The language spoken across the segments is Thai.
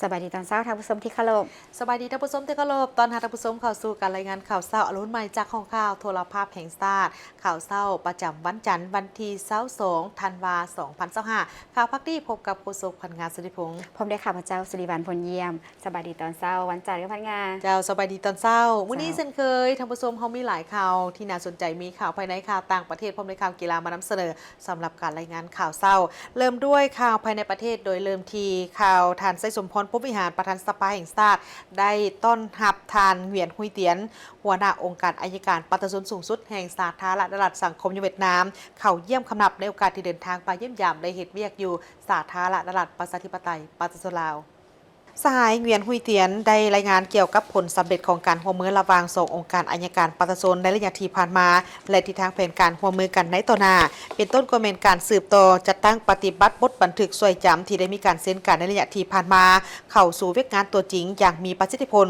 สบายดีตอนเช้าท่านผู้ชมที่เคารพสบายดีท่านผู้ชมที่เคารพตอนหาท่านผู้ชมเข้าสู่การรายงานข่าวเช้าอรุณใหม่จากของข่าวโทรภาพแห่งชาติข่าวเช้าประจำวันจันทร์วันที่22ธันวาคม2025ข่าวพักดีพบกับโฆษกพันงานสุริพงษ์ผมได้ข่าวพระเจ้าสุริวัลพลเยี่ยมสบายดีตอนเช้าวันจันทร์กับพันงานเจ้าสบายดีตอนเช้ามื้อนี้เช่นเคยท่านผู้ชมเขามีหลายข่าวที่น่าสนใจมีข่าวภายในข่าวต่างประเทศพร้อมในข่าวกีฬามานำเสนอสำหรับการรายงานข่าวเช้าเริ่มด้วยข่าวภายในประเทศโดยเริ่มที่ข่าวทานไส้สมพรพรหมวิหารประธานสภาแห่งชาติได้ต้อนรับทานเหวียนหุยเตียนหัวหน้าองค์การอัยการปฏิบัติสูงสุดแห่งสาธารณรัฐสังคมเวียดนามเข้าเยี่ยมคำนับในโอกาสที่เดินทางไปเยี่ยมยามในเหตุเวียกอยู่สาธารณรัฐประชาธิปไตยปฏิบัติลาวสหายเวียนหุยเตียนได้รายงานเกี่ยวกับผลสำเร็จของการร่วมมือระหว่าง2องค์การอัยการปฏิบัติในระยะที่ผ่านมาและทิศทางแผนการร่วมมือกันในต่อหน้าเป็นต้นกลเมนการสืบต่อจัดตั้งปฏิบัติบทบันทึกสวยจำที่ได้มีการเซ็นกันในระยะที่ผ่านมาเข้าสู่เวียกงานตัวจริงอย่างมีประสิทธิผล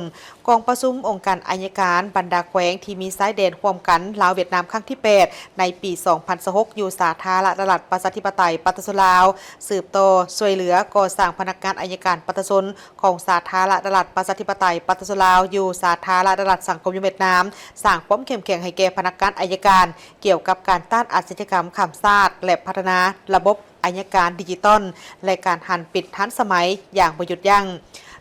กองประชุมองค์การอัยการบรรดาแขวงที่มีสายแดนร่วมกันลาวเวียดนามครั้งที่8ในปี2026อยู่สาธารณรัฐประชาธิปไตยปฏิบัติลาวสืบต่อช่วยเหลือก่อสร้างพนักงานอัยการปฏิบัติของสาธารณรัฐประชาธิปไตยปฏิบัติลาวอยู่สาธารณรัฐสังคมเวียดนามสร้างความเข้มแข็งให้แก่พนักงานอัยการเกี่ยวกับการต้านอาชญากรรมข้ามชาติและพัฒนาระบบอัยการดิจิตอลและการหันปิดทันสมัยอย่างบ่หยุดยั้ง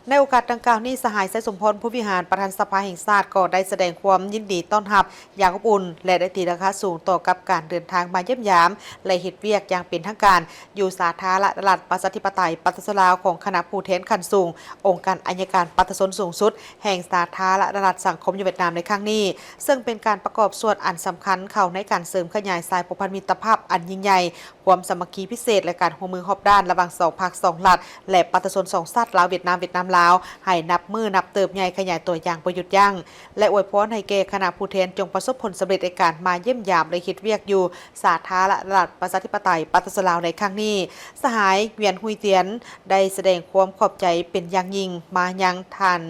ในโอกาสดังกล่าวนี้สหายไส้สมพรผู้วิหารประธานสภาแห่งชาติก็ได้แสดงความยินดีต้อนรับอย่างอบอุ่นและได้ตีราคาสูงต่อกับการเดินทางมาเยี่ยมยามและเฮ็ดเวียกอย่างเป็นทางการอยู่สาธารณรัฐประชาธิปไตยปฏิบัติลาวของคณะผู้แทนขั้นสูงองค์การอัยการปฏิบัติสูงสุดแห่งสาธารณรัฐสังคมเวียดนามในครั้งนี้ซึ่งเป็นการประกอบส่วนอันสำคัญเข้าในการเสริมขยายสายผูกพันมิตรภาพอันยิ่งใหญ่ความสามัคคีพิเศษและการร่วมมือรอบด้านระหว่าง2ภาค2รัฐและปฏิบัติ2ชาติลาวเวียดนามลาวให้นับมือนับเติบใหญ่ขยายตัวอย่างบ่หยุดยั้งและอวยพรให้แก่คณะผู้แทนจงประสบผลสำเร็จในการมาเยี่ยมยามและเฮ็ดเวียกอยู่สาธารณรัฐประชาธิปไตยปฏิบัติลาวในครั้งนี้สหายเวียนหุยเตียนได้แสดงความขอบใจเป็นอย่างยิ่งมายังท่าน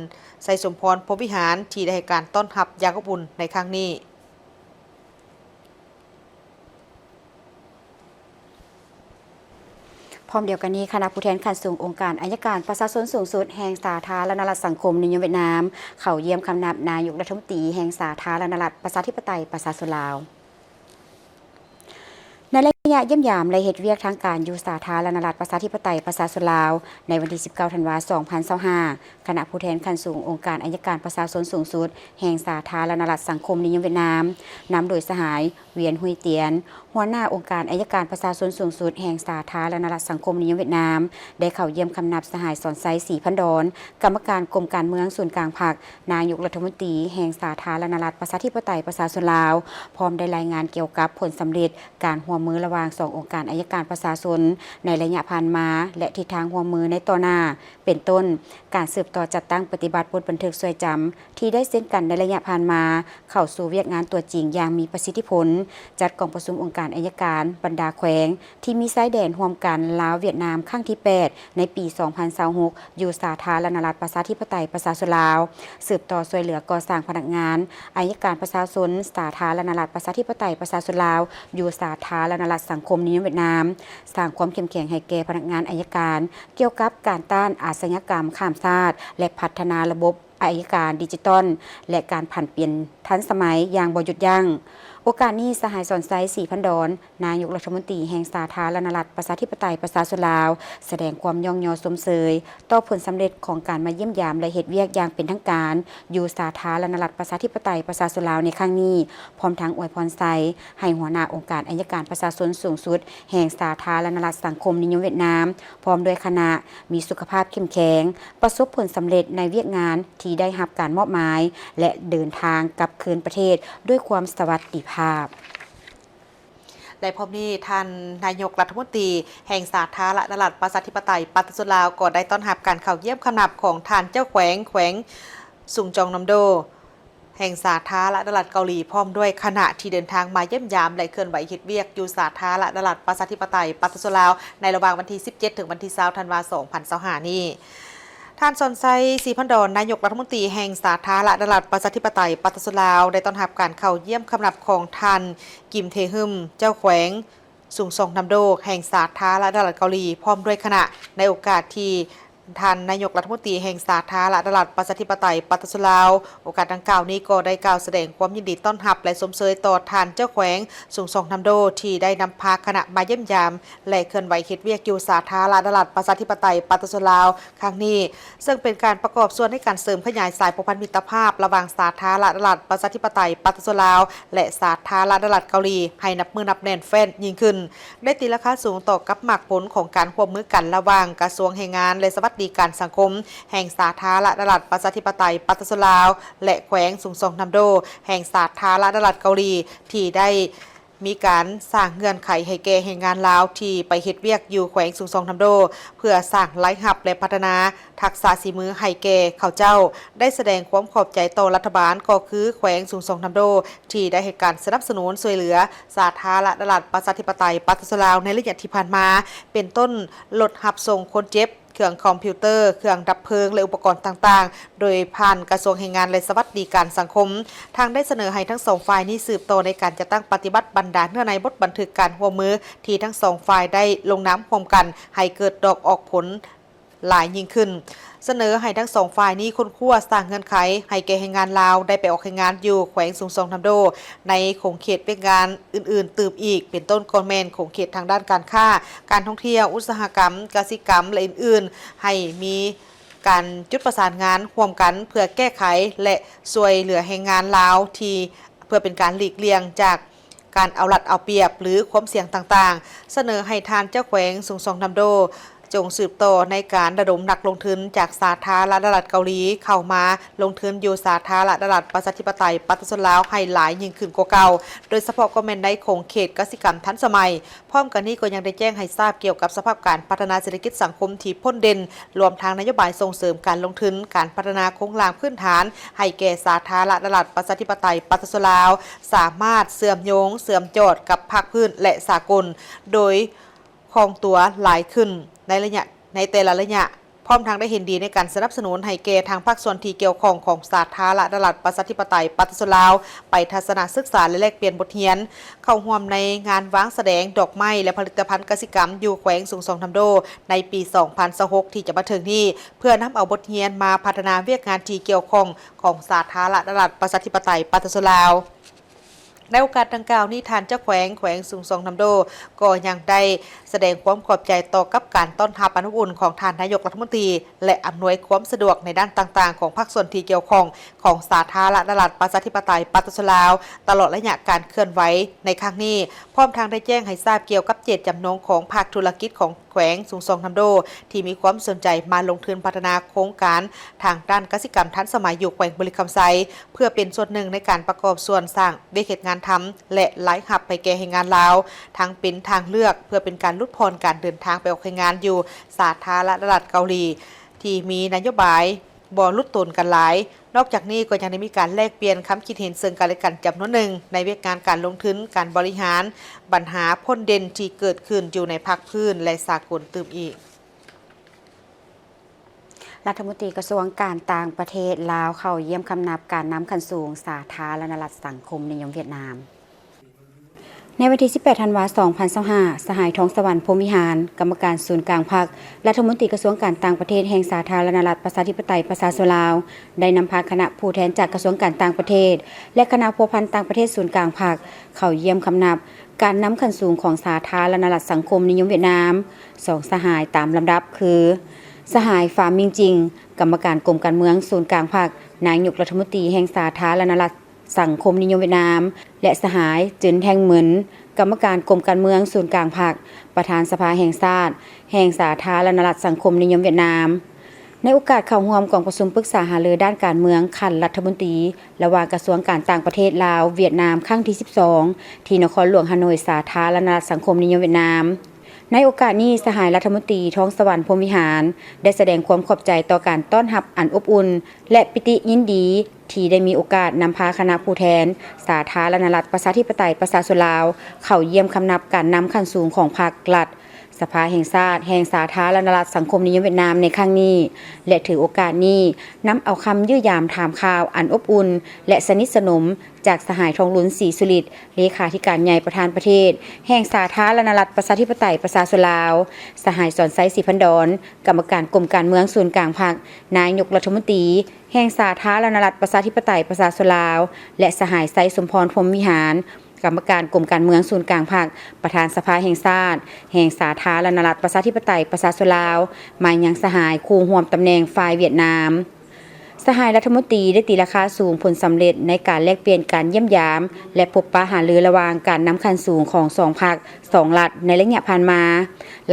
ไสสมพรพรหมวิหารที่ได้ให้การต้อนรับอย่างอบอุ่นในครั้งนี้พร้อมเดียวกันนี้คณะผู้แทนขั้นสูงองค์การอัยการประชาชนสูงสุดแห่งสาธารณรัฐสังคมนิยมเวียดนามเข้าเยี่ยมคำนับนายกรัฐมนตรีแห่งสาธารณรัฐประชาธิปไตยประชาชนลาวในระยะเยี่ยมยามและเหตุเวียกทางการอยู่สาธารณรัฐประชาธิปไตยประชาชนลาวในวันที่19ธันวาคม2025คณะผู้แทนขั้นสูงองค์การอัยการประชาชนสูงสุดแห่งสาธารณรัฐสังคมนิยมเวียดนามนำโดยสหายเวียนหุยเตียนหัวหน้าองค์การอัยการประชาชนสูงสุดแห่งสาธารณรัฐสังคมนิยมเวียดนามได้เข้าเยี่ยมคำนับสหายสอนไซศรีพันดอนกรรมการกรมการเมืองส่วนกลางภาคนายกรัฐมนตรีแห่งสาธารณรัฐประชาธิปไตยประชาชนลาวพร้อมได้รายงานเกี่ยวกับผลสำเร็จการร่วมมือระหว่าง2องค์การอัยการประชาชนในระยะผ่านมาและทิศทางร่วมมือในต่อหน้าเป็นต้นการสืบต่อจัดตั้งปฏิบัติบทบันทึกสวยจำที่ได้เซ็นกันในระยะผ่านมาเข้าสู่เวียกงานตัวจริงอย่างมีประสิทธิผลจัดกองประชุมองค์การอัยการบรรดาแขวงที่มีสายแดนร่วมกันลาวเวียดนามครั้งที่8ในปี2026อยู่สาธารณรัฐประชาธิปไตยประชาชนลาวสืบต่อช่วยเหลือก่อสร้างพนักงานอัยการประชาชนสาธารณรัฐประชาธิปไตยประชาชนลาวอยู่สาธารณรัฐสังคมนิยมเวียดนามสร้างความเข้มแข็งให้แก่พนักงานอัยการเกี่ยวกับการต้านอาชญากรรมข้ามชาติและพัฒนาระบบอัยการดิจิตอลและการผันเปลี่ยนทันสมัยอย่างบ่หยุดยั้งโอกาสนี้สหายสอนไซศรีพันดอนนายกรัฐมนตรีแห่งสาธารณรัฐประชาธิปไตยประชาชนลาวแสดงความย่องยอสมเสยต่อผลสำเร็จของการมาเยี่ยมยามและเหตุเวียกอย่างเป็นทางการอยู่สาธารณรัฐประชาธิปไตยประชาชนลาวในครั้งนี้พร้อมทั้งอวยพรไซให้หัวหน้าองค์การอัยการประชาชนสูงสุดแห่งสาธารณรัฐสังคมนิยมเวียดนามพร้อมด้วยคณะมีสุขภาพเข้มแข็งประสบผลสำเร็จในเวียกงานที่ได้รับการมอบหมายและเดินทางกลับคืนประเทศด้วยความสวัสดิภาพและพร้อมนี้ท่านนายกรัฐมนตรีแห่งสาธารณรัฐประชาธิปไตยปฏิบัติลาวก็ได้ต้อนรับการเข้าเยี่ยมคำนับของท่านเจ้าแขวงสุงจองนำโดแห่งสาธารณรัฐเกาหลีพร้อมด้วยคณะที่เดินทางมาเยี่ยมยามและเคลื่อนไหวเฮ็ดเวียกอยู่สาธารณรัฐประชาธิปไตยปฏิบัติลาวในระหว่างวันที่17ถึงวันที่20ธันวาคม2025นี้ท่านสอนไซศรีพันดอนนายกรัฐมนตรีแห่งสาธารณรัฐประชาธิปไตยปฏิบัติลาวได้ต้อนรับการเข้าเยี่ยมคำนับของท่านกิมเทฮึมเจ้าแขวงสุงซองนำโดแห่งสาธารณรัฐเกาหลีพร้อมด้วยคณะในโอกาสที่ ท่านนายกรัฐมนตรีแห่งสาธารณรัฐประชาธิปไตยปัตตานีลาวโอกาสดังกล่าวนี้ก็ได้กล่าวแสดงความยินดีต้อนรับและสมเสยต่อท่านเจ้าแขวงสูงส่งทำโดที่ได้นำพาคณะมาเยี่ยมยามและเคลื่อนไหวเฮ็ดเวียกอยู่สาธารณรัฐประชาธิปไตยปัตตานีลาวครั้งนี้ซึ่งเป็นการประกอบส่วนในการเสริมขยายสายผูกพันมิตรภาพระหว่างสาธารณรัฐประชาธิปไตยปัตตานีลาวและสาธารณรัฐเกาหลีให้นับมือนับแน่นแฟ้นยิ่งขึ้นได้ตีราคาสูงต่อกับหมากผลของการร่วมมือกันระหว่างกระทรวงแรงงานและสวัสดิการสังคมแห่งสาธารณรัฐประชาธิปไตยปัตตานีลาวและแขวงสูงส่งนำโดแห่งสาธารณรัฐเกาหลีที่ได้มีการสร้างเงื่อนไขให้แก่แรงงานลาวที่ไปเฮ็ดเวียกอยู่แขวงสูงส่งนำโดเพื่อสร้างไลฟ์ฮับและพัฒนาทักษะฝีมือให้แก่เขาเจ้าได้แสดงความขอบใจต่อรัฐบาลก็คือแขวงสูงส่งนำโดที่ได้ให้การสนับสนุนช่วยเหลือสาธารณรัฐประชาธิปไตยปัตตานีลาวในระยะที่ผ่านมาเป็นต้นลดหับส่งคนเจ็บเครื่องคอมพิวเตอร์เครื่องดับเพลิงและอุปกรณ์ต่างๆโดยผ่านกระทรวงแรงงานและสวัสดิการสังคมทางได้เสนอให้ทั้งสองฝ่ายนี้สืบต่อในการจัดตั้งปฏิบัติบันดาลเนื่องในบทบันทึกการร่วมมือที่ทั้งสองฝ่ายได้ลงนามร่วมกันให้เกิดดอกออกผลหลายยิ่งขึ้นเสนอให้ทั้งสองฝ่ายนี้ค้นคว้าสร้างเงื่อนไขให้แก่แรงงานลาวได้ไปออกแรงงานอยู่แขวงสูงส่งทำโดในขงเขตเป็นงานอื่นๆตืบอีกเป็นต้นกอแมนขงเขตทางด้านการค้าการท่องเที่ยวอุตสาหกรรมกสิกรรมและอื่นๆให้มีการจุดประสานงานร่วมกันเพื่อแก้ไขและช่วยเหลือแรงงานลาวที่เพื่อเป็นการหลีกเลี่ยงจากการเอารัดเอาเปรียบหรือความเสี่ยงต่างๆเสนอให้ทานเจ้าแขวงสูงส่งทำโดจงสืบต่อในการระดมนักลงทุนจากสาธารณรัฐเกาหลีเข้ามาลงทุนอยู่สาธารณรัฐประชาธิปไตยปัตตานีลาวให้หลายยิ่งขึ้นกว่าเก่าโดยเฉพาะก็แม่นในของเขตกสิกรรมทันสมัยพร้อมกันนี้ก็ยังได้แจ้งให้ทราบเกี่ยวกับสภาพการพัฒนาเศรษฐกิจสังคมที่พ้นเด่นรวมทางนโยบายส่งเสริมการลงทุนการพัฒนาโครงสร้างพื้นฐานให้แก่สาธารณรัฐประชาธิปไตยปัตตานีลาวสามารถเสื่อมโยงเสื่อมจอดกับภาคพื้นและสากลโดยคล่องตัวหลายขึ้นในแต่ละระยะพร้อมทางได้เห็นดีในการสนับสนุนให้แก่ทางภาคส่วนที่เกี่ยวข้องของสาธารณรัฐประชาธิปไตยปัตตานีลาวไปทัศนศึกษาและแลกเปลี่ยนบทเรียนเข้าร่วมในงานวางแสดงดอกไม้และผลิตภัณฑ์กสิกรรมอยู่แขวงสูงส่งทำโดในปี 2026 ที่จะมาถึงนี้เพื่อนำเอาบทเรียนมาพัฒนาเวียกงานที่เกี่ยวข้องของสาธารณรัฐประชาธิปไตยปัตตานีลาวในโอกาสดังกล่าวนี้ทานเจ้าแขวงสูงส่งนำโดก็ยังได้แสดงความขอบใจต่อกับการต้อนรับอนุอุ่นของท่านนายกรัฐมนตรีและอำนวยความสะดวกในด้านต่างๆของภาคส่วนที่เกี่ยวข้องของสาธารณรัฐประชาธิปไตยปัตตานีลาวตลอดระยะการเคลื่อนไหวในครั้งนี้พร้อมทางได้แจ้งให้ทราบเกี่ยวกับเจตจำนงของภาคธุรกิจของแขวงสูงส่งนำโดที่มีความสนใจมาลงทุนพัฒนาโครงการทางด้านกสิกรรมทันสมัยอยู่แขวงบริคำไซเพื่อเป็นส่วนหนึ่งในการประกอบส่วนสร้างเวทีงานทำและไลฟ์ฮับไปแก่แรงงานลาวทางเป็นทางเลือกเพื่อเป็นการลดพรการเดินทางไปออกแรงงานอยู่สาธารณรัฐเกาหลีที่มีนโยบายบ่ลุดตนกันหลายนอกจากนี้ก็ยังได้มีการแลกเปลี่ยนคำคิดเห็นซึ่งกันและกันจำนวนหนึ่งในเวทีการลงทุนการบริหารปัญหาพ้นเด่นที่เกิดขึ้นอยู่ในภาคพื้นและสากลตื่มอีกรัฐมนตรีกระทรวงการต่างประเทศลาวเข้าเยี่ยมคำนับการน้ำขันสูงสาธารณรัฐสังคมนิยมเวียดนามในวันที่ 18 ธันวาคม 2025 สหายทองสวรรค์พรหมวิหารกรรมการศูนย์กลางพรรครัฐมนตรีกระทรวงการต่างประเทศแห่งสาธารณรัฐประชาธิปไตยประชาชนลาวได้นำพาคณะผู้แทนจากกระทรวงการต่างประเทศและคณะพัวพันต่างประเทศศูนย์กลางพรรคเข้าเยี่ยมคำนับการน้ำขันสูงของสาธารณรัฐสังคมนิยมเวียดนาม2สหายตามลำดับคือสหายฟาร์มิงจิงกรรมการกรมการเมืองศูนย์กลางพรรคนายกรัฐมนตรีแห่งสาธารณรัฐสังคมนิยมเวียดนามและสหายจืนแทงเหมินกรรมการกรมการเมืองศูนย์กลางพรรคประธานสภาแห่งชาติแห่งสาธารณรัฐสังคมนิยมเวียดนามในโอกาสเข้าร่วมกองประชุมปรึกษาหารือด้านการเมืองคันรัฐมนตรีระหว่างกระทรวงการต่างประเทศลาวเวียดนามครั้งที่ 12 ที่นครหลวงฮานอยสาธารณรัฐสังคมนิยมเวียดนามในโอกาสนี้สหายรัฐมนตรีทองสวรรค์พรหมวิหารได้แสดงความขอบใจต่อการต้อนรับอันอบอุ่นและปิติยินดีที่ได้มีโอกาสนำพาคณะผู้แทนสาธารณรัฐประชาธิปไตยประชาชนลาวเข้าเยี่ยมคำนับการนำขั้นสูงของภาครัฐ สภาแห่งชาติแห่งสาธารณรัฐสังคมนิยมเวียดนามในครั้งนี้และถือโอกาสนี้นำเอาคำยื้อยามถามข่าวอันอบอุ่นและสนิทสนมจากสหายทองหลุนศรีสุริตเลขาธิการใหญ่ประธานประเทศแห่งสาธารณรัฐประชาธิปไตยประชาชนลาวสหายสอนไซศรีพันดอนกรรมการกรมการเมืองส่วนกลางพรรคนายกรัฐมนตรีแห่งสาธารณรัฐประชาธิปไตยประชาชนลาวและสหายไซสมพรพรหมวิหารกรรมการกรมการเมืองศูนย์กลางภาคประธานสภาแห่งชาติแห่งสาธารณรัฐประชาธิปไตยประชาชนลาวมายังสหายคู่ร่วมตำแหน่งฝ่ายเวียดนามสหายรัฐมนตรีได้ตีราคาสูงผลสำเร็จในการแลกเปลี่ยนการเยี่ยมยามและพบปะหารือระหว่างการนำคันสูงของสองพรรคสองรัฐในระยะผ่านมา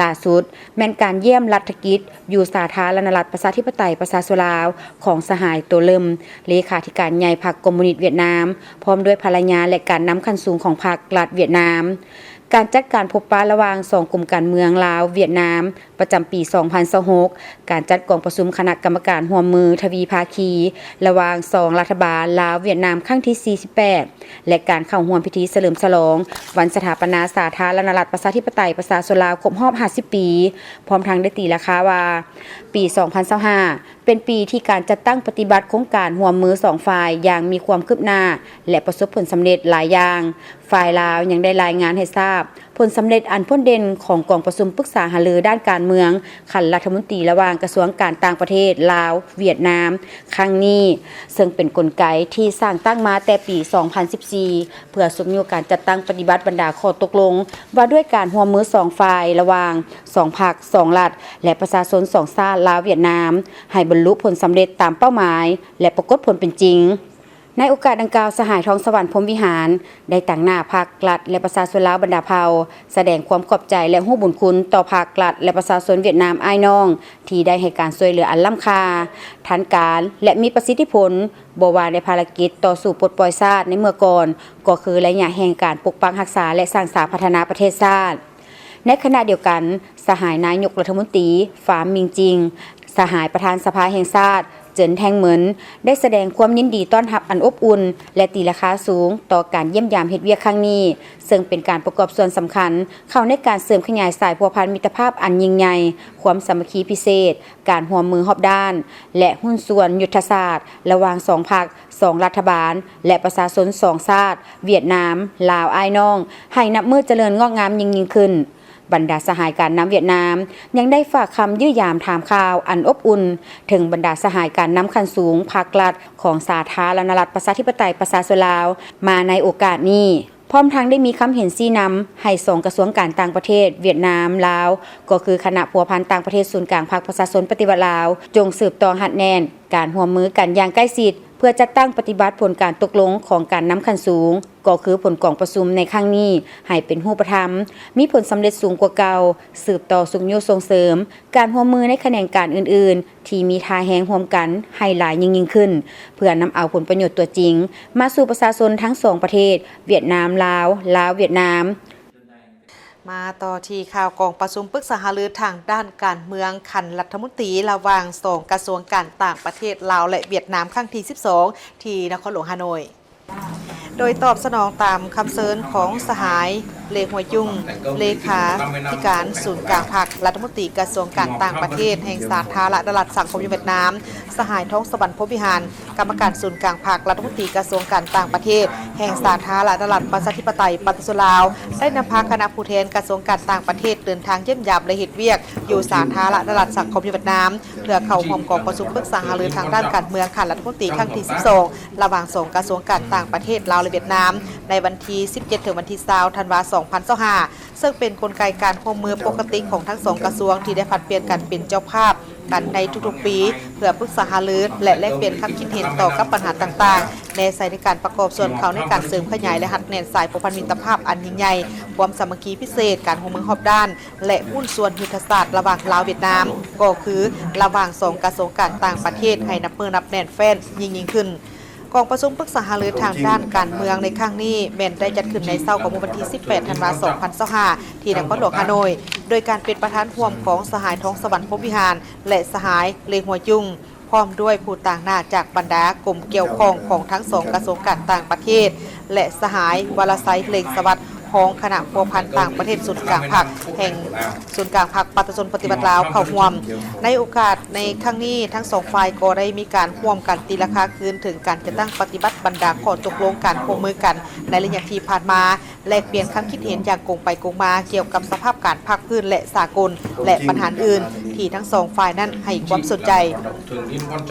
ล่าสุดแม่นการเยี่ยมรัฐกิจอยู่สาธารณรัฐประชาธิปไตยประชาชนลาวของสหายตัวเริ่มเลขาธิการใหญ่พรรคคอมมิวนิสต์เวียดนามพร้อมด้วยภรรยาและการนำคันสูงของพรรครัฐเวียดนามการจัดการพบปะระหว่างสองกลุ่มการเมืองลาวเวียดนามประจำปี 2026 การจัดกองประชุมคณะกรรมการร่วมมือทวีภาคีระหว่างสองรัฐบาลลาวเวียดนามครั้งที่ 48 และการเข้าร่วมพิธีเฉลิมฉลองวันสถาปนาสาธารณรัฐประชาธิปไตยประชาชนลาวครบรอบ 50 ปี พร้อมทั้งได้ตีราคาว่าปี 2025 เป็นปีที่การจัดตั้งปฏิบัติโครงการร่วมมือสองฝ่ายอย่างมีความคืบหน้าและประสบผลสำเร็จหลายอย่างฝ่ายลาวยังได้รายงานให้ทราบผลสำเร็จอันพ้นเด่นของกองประชุมปรึกษาหารือด้านการเมืองขันรัฐมนตรีระหว่างกระทรวงการต่างประเทศลาวเวียดนามครั้งนี้ซึ่งเป็นกลไกที่สร้างตั้งมาแต่ปี 2014 เพื่อสมอยู่การจัดตั้งปฏิบัติบรรดาข้อตกลงว่าด้วยการร่วมมือสองฝ่ายระหว่างสองพรรคสองรัฐและประชาชนสองชาติลาวเวียดนามให้บรรลุผลสำเร็จตามเป้าหมายและปรากฏผลเป็นจริงในโอกาสดังกล่าวสหายทองสวรรค์พรหมวิหารได้ตั้งหน้าภาครัฐและประชาชนลาวบรรดาเผ่าแสดงความขอบใจและฮู้บุญคุณต่อภาครัฐและประชาชนเวียดนามอ้ายน้องที่ได้ให้การช่วยเหลืออันล้ำค่าทันการและมีประสิทธิผลบ่ว่าในภารกิจต่อสู้ปลดปล่อยชาติในเมื่อก่อนก็คือระยะแห่งการปกปักรักษาและสร้างสรรค์พัฒนาประเทศชาติในขณะเดียวกันสหายนายกรัฐมนตรีฝามมิงจิงสหายประธานสภาแห่งชาติเจินแทงเหมินได้แสดงความยินดีต้อนรับอันอบอุ่นและตีราคาสูงต่อการเยี่ยมยามเฮ็ดเวียกครั้งนี้ซึ่งเป็นการประกอบส่วนสำคัญเข้าในการเสริมขยายสายพัวพันมิตรภาพอันยิ่งใหญ่ความสามัคคีพิเศษการร่วมมือรอบด้านและหุ้นส่วนยุทธศาสตร์ระหว่างสองพรรคสองรัฐบาลและประชาชนสองชาติเวียดนามลาวอ้ายน้องให้นับมือเจริญงอกงามยิ่งขึ้นบรรดาสหายการน้ำเวียดนามยังได้ฝากคำยื้อยามถามข่าวอันอบอุ่นถึงบรรดาสหายการน้ำคันสูงภาครัฐของสาธารณรัฐประชาธิปไตยประชาชนลาวมาในโอกาสนี้พร้อมทั้งได้มีคำเห็นชี้นำให้ส่งกระทรวงการต่างประเทศเวียดนามลาวก็คือคณะพัวพันต่างประเทศศูนย์กลางภาคประชาชนปฏิวัติลาวจงสืบต่อหัดแน่นการร่วมมือกันอย่างใกล้ชิดเพื่อจัดตั้งปฏิบัติผลการตกลงของการน้ำคันสูงก็คือผลกองประชุมในครั้งนี้ให้เป็นรูปธรรมมีผลสำเร็จสูงกว่าเก่าสืบต่อสุขโยส่งเสริมการร่วมมือในแขนงการอื่นๆที่มีท่าแหงร่วมกันให้หลายยิ่งขึ้นเพื่อนำเอาผลประโยชน์ตัวจริงมาสู่ประชาชนทั้งสองประเทศเวียดนามลาวเวียดนามมาต่อที่ข่าวกองประชุมปรึกษาหารือทางด้านการเมืองขันรัฐมนตรีระหว่างสองกระทรวงการต่างประเทศลาวและเวียดนามครั้งที่ 12 ที่นครหลวงฮานอยโดยตอบสนองตามคำเชิญของสหายเลหัวยุ่งเลขาธิการศูนย์กลางพรรครัฐมนตรีกระทรวงการต่างประเทศแห่งสาธารณรัฐสังคมเวียดนามสหายท้องสวรรค์พรหมวิหารกรรมการศูนย์กลางพรรครัฐมนตรีกระทรวงการต่างประเทศแห่งสาธารณรัฐประชาธิปไตยประชาชนลาวได้นำพาคณะผู้แทนกระทรวงการต่างประเทศเดินทางเยี่ยมยามและเฮ็ดเวียกอยู่สาธารณรัฐสังคมเวียดนามเพื่อเข้าร่วมกองประชุมปรึกษาหารือทางด้านการเมืองขันรัฐมนตรีครั้งที่ 12 ระหว่างสองกระทรวงการต่างประเทศลาวและเวียดนามในวันที่ 17 ถึงวันที่ 20 ธันวาคม 2025 ซึ่งเป็นกลไกการร่วมมือปกติของทั้งสองกระทรวงที่ได้ผลัดเปลี่ยนกันเป็นเจ้าภาพกันในทุกๆปีเพื่อปรึกษาหารือและแลกเปลี่ยนความคิดเห็นต่อกับปัญหาต่างๆในสายในการประกอบส่วนเขาในการเสริมขยายและหัดแน่นสายผูกพันมิตรภาพอันยิ่งใหญ่ความสามัคคีพิเศษการร่วมมือรอบด้านและหุ้นส่วนยุทธศาสตร์ระหว่างลาวเวียดนามก็คือระหว่างสองกระทรวงการต่างประเทศให้นับมือนับแน่นแฟ้นยิ่งขึ้นกองประชุมปรึกษาหารือทางด้านการเมืองในครั้งนี้แม่นได้จัดขึ้นในเช้าของวันที่ 18 ธันวาคม 2025 ที่นครหลวงฮานอยโดยการเป็นประธานร่วมของสหายท้องสวรรค์พรหมวิหารและสหายเลหัวยุ่งพร้อมด้วยผู้ต่างหน้าจากบรรดากรมเกี่ยวข้องของทั้งสองกระทรวงการต่างประเทศและสหายวรไซเลงสวัสดิ์ ของคณะพัวพันต่างประเทศศูนย์กลางผักแห่งศูนย์กลางผักปัตตชนปฏิบัติลาวเข้าร่วมในโอกาสในครั้งนี้ทั้งสองฝ่ายก็ได้มีการร่วมกันตีราคาคืนถึงการจะตั้งปฏิบัติบรรดาข้อตกลงการร่วมมือกันในระยะที่ผ่านมาแลกเปลี่ยนความคิดเห็นอย่างกงไปกงมาเกี่ยวกับสภาพการภาคพื้นและสากลและปัญหาอื่นที่ทั้งสองฝ่ายนั้นให้ความสนใจ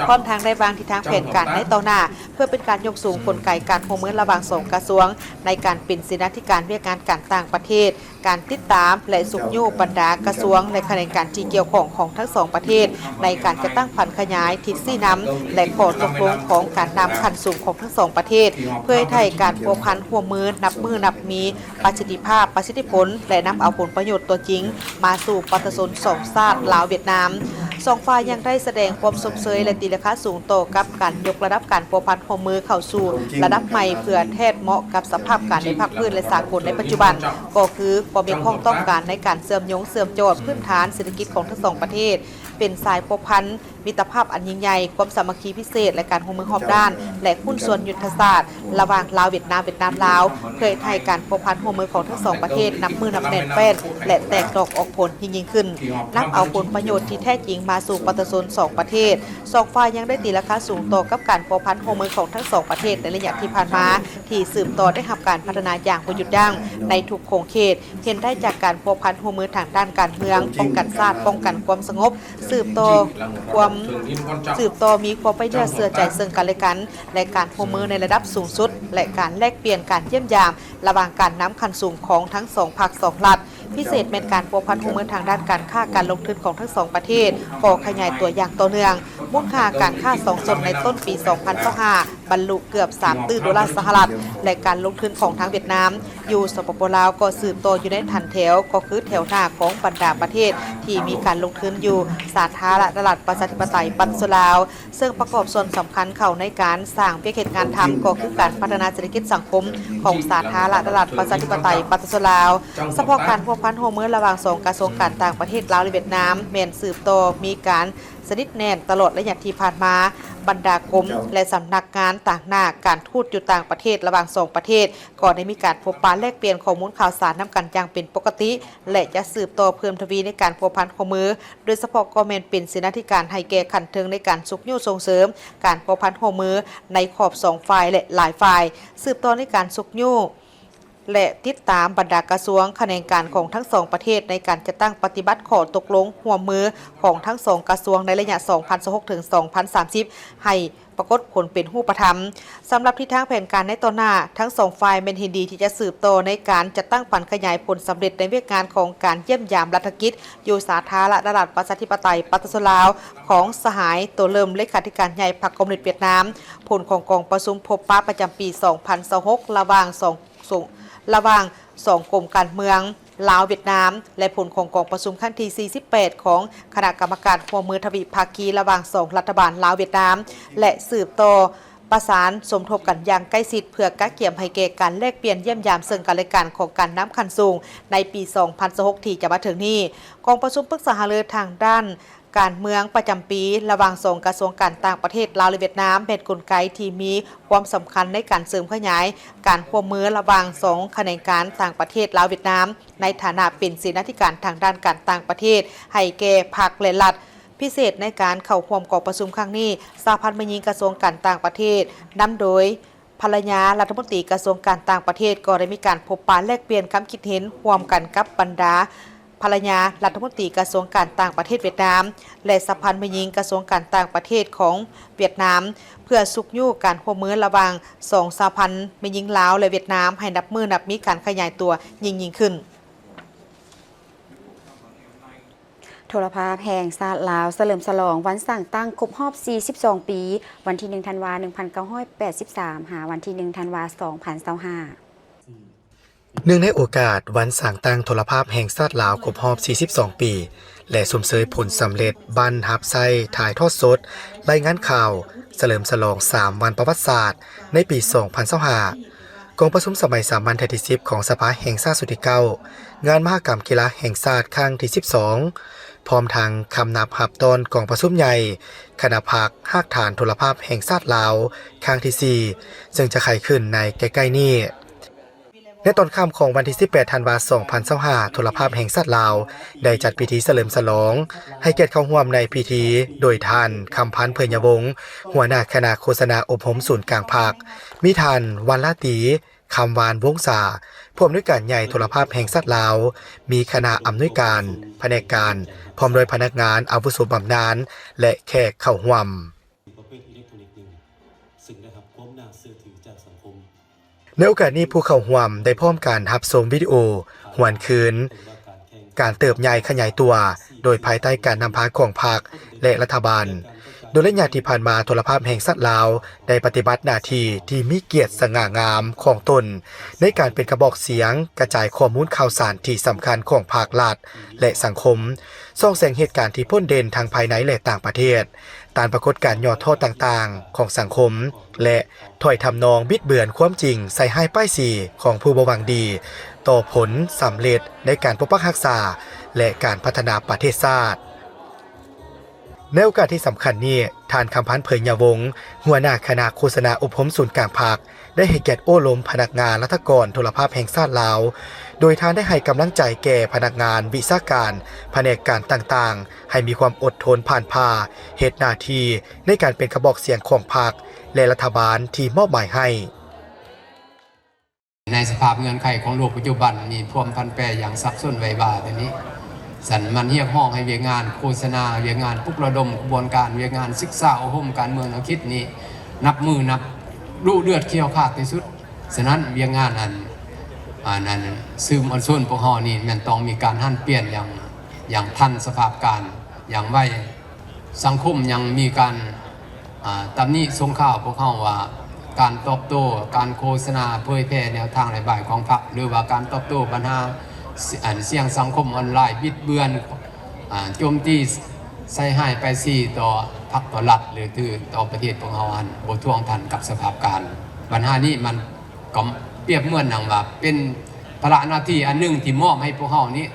พร้อมทางได้วางทิศทางแผนการในต่อหน้าเพื่อเป็นการยกสูงกลไกการร่วมมือระหว่างสองกระทรวงในการเป็นเสนาธิการเวียกงานการต่างประเทศการติดตามและสุขโยบรรดากระทรวงและคณะการที่เกี่ยวข้องของทั้งสองประเทศในการจะตั้งพันขยายทิศซี่น้ำและข้อตกลงของการนำขั้นสูงของทั้งสองประเทศเพื่อให้ไทยการพัวพันร่วมมือนับมีประสิทธิภาพประสิทธิผลและนำเอาผลประโยชน์ตัวจริงมาสู่ปัตตชนสองชาติลาวเวียดนามสองฝ่ายยังได้แสดงความสมเสยและตีราคาสูงโตกับการยกระดับการพัวพันร่วมมือเข้าสู่ระดับใหม่เพื่อแทนเหมาะกับสภาพการในภาคพื้นและสากลในปัจจุบันก็คือความมีข้องต้องการในการเสริมยงเสริมโจทย์พื้นฐานเศรษฐกิจของทั้งสองประเทศเป็นสายพัวพันมิตรภาพอันยิ่งใหญ่ความสามัคคีพิเศษและการร่วมมือรอบด้านและหุ้นส่วนยุทธศาสตร์ระหว่างลาวเวียดนามลาวเพื่อให้ไทยการพัวพันร่วมมือของทั้งสองประเทศนับแน่นแฟ้นและแตกดอกออกผลยิ่งขึ้นนับเอาผลประโยชน์ที่แท้จริงมาสู่ปัตตชนสองประเทศสองฝ่ายยังได้ตีราคาสูงต่อกับการพัวพันร่วมมือของทั้งสองประเทศในระยะที่ผ่านมาที่สืบต่อได้รับการพัฒนาอย่างบ่หยุดยั้งในทุกโครงเขตเห็นได้จากการพัวพันร่วมมือทางด้านการเมืองป้องกันชาติป้องกันความสงบสืบต่อมีความไปเชื่อเสื่อใจซึ่งกันและกันและการร่วมมือในระดับสูงสุดและการแลกเปลี่ยนการเยี่ยมยามระหว่างการนำขั้นสูงของทั้งสองภาคสองรัฐพิเศษเป็นการพัวพันร่วมมือทางด้านการค้าการลงทุนของทั้งสองประเทศก่อขยายตัวอย่างต่อเนื่องมูลค่าการค้าสองส่วนในต้นปี 2025 บรรลุเกือบ$3 ตรีสหรัฐและการลงทุนของทางเวียดนามอยู่สปปลาวก็สืบต่ออยู่ในทันแถวก็คือแถวหน้าของบรรดาประเทศที่มีการลงทุนอยู่สาธารณรัฐประชาธิปไตยปัตตชนลาวซึ่งประกอบส่วนสำคัญเข้าในการสร้างเพียงเหตุงานทำก็คือการพัฒนาเศรษฐกิจสังคมของสาธารณรัฐประชาธิปไตยปัตตชนลาวเฉพาะการพัวพันร่วมมือระหว่างสองกระทรวงการต่างประเทศลาวและเวียดนามแม่นสืบต่อมีการสนิทแน่นตลอดระยะที่ผ่านมาบรรดากรมและสำนักงานต่างหน้าการทูตอยู่ต่างประเทศระหว่างสองประเทศก่อนได้มีการพบปะแลกเปลี่ยนข้อมูลข่าวสารนำกันอย่างเป็นปกติและจะสืบต่อเพิ่มทวีในการพัวพันข้อมือโดยเฉพาะก็แม่นเป็นเสนาธิการให้แก่ขันเทิงในการสุกยุ่ส่งเสริมการพัวพันข้อมือในขอบสองฝ่ายและหลายฝ่ายสืบต่อในการสุกยุ่และติดตามบรรดากระทรวงแขนงการของทั้งสองประเทศในการจะตั้งปฏิบัติข้อตกลงร่วมมือของทั้งสองกระทรวงในระยะ 2026 ถึง 2030 ให้ปรากฏผลเป็นรูปธรรมสำหรับทิศทางแผนการในต่อหน้าทั้งสองฝ่ายเป็นเห็นดีที่จะสืบต่อในการจะตั้งผันขยายผลสำเร็จในเวียกงานของการเยี่ยมยามรัฐกิจอยู่สาธารณรัฐประชาธิปไตยปัตตชนลาวของสหายตัวเริ่มเลขาธิการใหญ่พรรคคอมมิวนิสต์เวียดนามผลของกองประชุมพบปะประจำปี 2026 ระหว่างสองกรมการเมืองลาวเวียดนามและผลของกองประชุมขั้นที่ 48 ของคณะกรรมการร่วมมือทวิภาคีระหว่าง2รัฐบาลลาวเวียดนามและสืบต่อประสานสมทบกันอย่างใกล้ชิดเพื่อกักเกี่ยมให้แก่การแลกเปลี่ยนเยี่ยมยามซึ่งกันและกันของการน้ำคันสูงในปี 2026 ที่จะมาถึงนี้กองประชุมปรึกษาหารือทางด้านการเมืองประจำปีระหว่างสองกระทรวงการต่างประเทศลาวและเวียดนามเป็นกลไกที่มีความสำคัญในการเสริมขยายการร่วมมือระหว่างสองแขนงการต่างประเทศลาวเวียดนามในฐานะเป็นเสนาธิการทางด้านการต่างประเทศให้แก่พรรคและรัฐพิเศษในการเข้าร่วมกองประชุมครั้งนี้สหพันธ์แม่หญิงกระทรวงการต่างประเทศนำโดยภรรยารัฐมนตรีกระทรวงการต่างประเทศก็ได้มีการพบปะแลกเปลี่ยนความคิดเห็นร่วมกันกับบรรดาภรรยารัฐมนตรีกระทรวงการต่างประเทศเวียดนามและสหพันธ์แม่หญิงกระทรวงการต่างประเทศของเวียดนามเพื่อสุกยู่การร่วมมือระหว่าง2สหพันธ์แม่หญิงลาวและเวียดนามให้นับมีการขยายตัวยิ่งขึ้นโทรภาพแห่งชาติลาวเฉลิมฉลองวันสั่งตั้งครบรอบ42 ปีวันที่1ธันวาคม1983หาวันที่1ธันวาคม2025เนื่องในโอกาสวันสร้างตั้งโทรภาพแห่งชาติลาวครบรอบ42 ปีและสมเสยผลสำเร็จบันทับไซถ่ายทอดสดรายงานข่าวเฉลิมฉลอง3วันประวัติศาสตร์ในปี 2025กองประชุมสมัยสามัญที่10ของสภาแห่งชาติสุดที่9งานมหกรรมกีฬาแห่งชาติครั้งที่12พร้อมทางคำนับหับตอนกองประชุมใหญ่คณะภาคภาคฐานโทรภาพแห่งชาติลาวครั้งที่4ซึ่งจะไขขึ้นในใกล้ๆนี้ ในตอนค่ำของวันที่ 18 ธันวาคม 2025 โทรภาพแห่งชาติลาวได้จัดพิธีเฉลิมฉลองให้เกียรติเข้าร่วมในพิธีโดยท่านคำพันธ์เพิ่นยวงศ์หัวหน้าคณะโฆษณาอบรมศูนย์กลางภาคมีท่านวันลาตีคำวานวงศาผู้อำนวยการใหญ่โทรภาพแห่งชาติลาวมีคณะอำนวยการแผนกการพร้อมโดยพนักงานอาวุโสบำนาญและแขกเข้าร่วม ประเภทอิเล็กทรอนิกส์หนึ่งซึ่งได้รับความน่าเชื่อถือจากสังคม ในโอกาสนี้ผู้เข้าร่วมได้พร้อมการรับชมวิดีโอหวนคืนการเติบใหญ่ขยายตัวโดยภายใต้การนำพาของพรรคและรัฐบาลโดยระยะที่ผ่านมาโทรภาพแห่งชาติลาวได้ปฏิบัติหน้าที่ที่มีเกียรติสง่างามของตนในการเป็นกระบอกเสียงกระจายข้อมูลข่าวสารที่สำคัญของภาครัฐและสังคมส่องแสงเหตุการณ์ที่พ้นเด่นทางภายในและต่างประเทศตามปรากฏการณ์ย่อท่อต่างๆของสังคมและถ้อยทำนองบิดเบือนความจริงใส่ให้ป้ายสีของผู้บ่หวังดีต่อผลสำเร็จในการปกปักรักษาและการพัฒนาประเทศชาติในโอกาสที่สำคัญนี้ท่านคำพันธ์เผยยวงศ์หัวหน้าคณะโฆษณาอบรมศูนย์กลางภาคได้ให้เกียรติโอ้ล้มพนักงานรัฐกรโทรภาพแห่งชาติลาวโดยท่านได้ให้กำลังใจแก่พนักงานวิชาการแผนกการต่างๆให้มีความอดทนผ่านผ่าเหตุหน้าที่ในการเป็นกระบอกเสียงของพรรคและรัฐบาลที่มอบหมายให้ในสภาพเงื่อนไขของโลกปัจจุบันมีพรมพันแปรอย่างซับซ้อนไวบาตนี้สันมันเรียกห้องให้เวียงานโฆษณาเวียงานปลุกระดมกระบวนการเวียงานศึกษาอบรมการเมืองเราคิดนี้นับมือนับรูเลือดเคี่ยวขาดที่สุดฉะนั้นเวียงานนั้นซึมอันส่วนพวกเฮานี่มันต้องมีการหั่นเปลี่ยนอย่างทันสภาพการอย่างไวสังคมยังมีการตำหนิสงข่าวพวกเฮาว่าการตอบโต้การโฆษณาเผยแพร่แนวทางนโยบายของพรรคหรือว่าการตอบโต้ปัญหาเสี่ยงสังคมออนไลน์บิดเบือนโจมตีใส่ให้ไปซี่ต่อพรรคต่อรัฐหรือคือต่อประเทศของเฮาอันบ่ท่วงทันกับสภาพการปัญหานี้มันก็เปรียบเหมือนหนังว่าเป็นภาระหน้าที่อันหนึ่งที่มอบให้พวกเฮานี้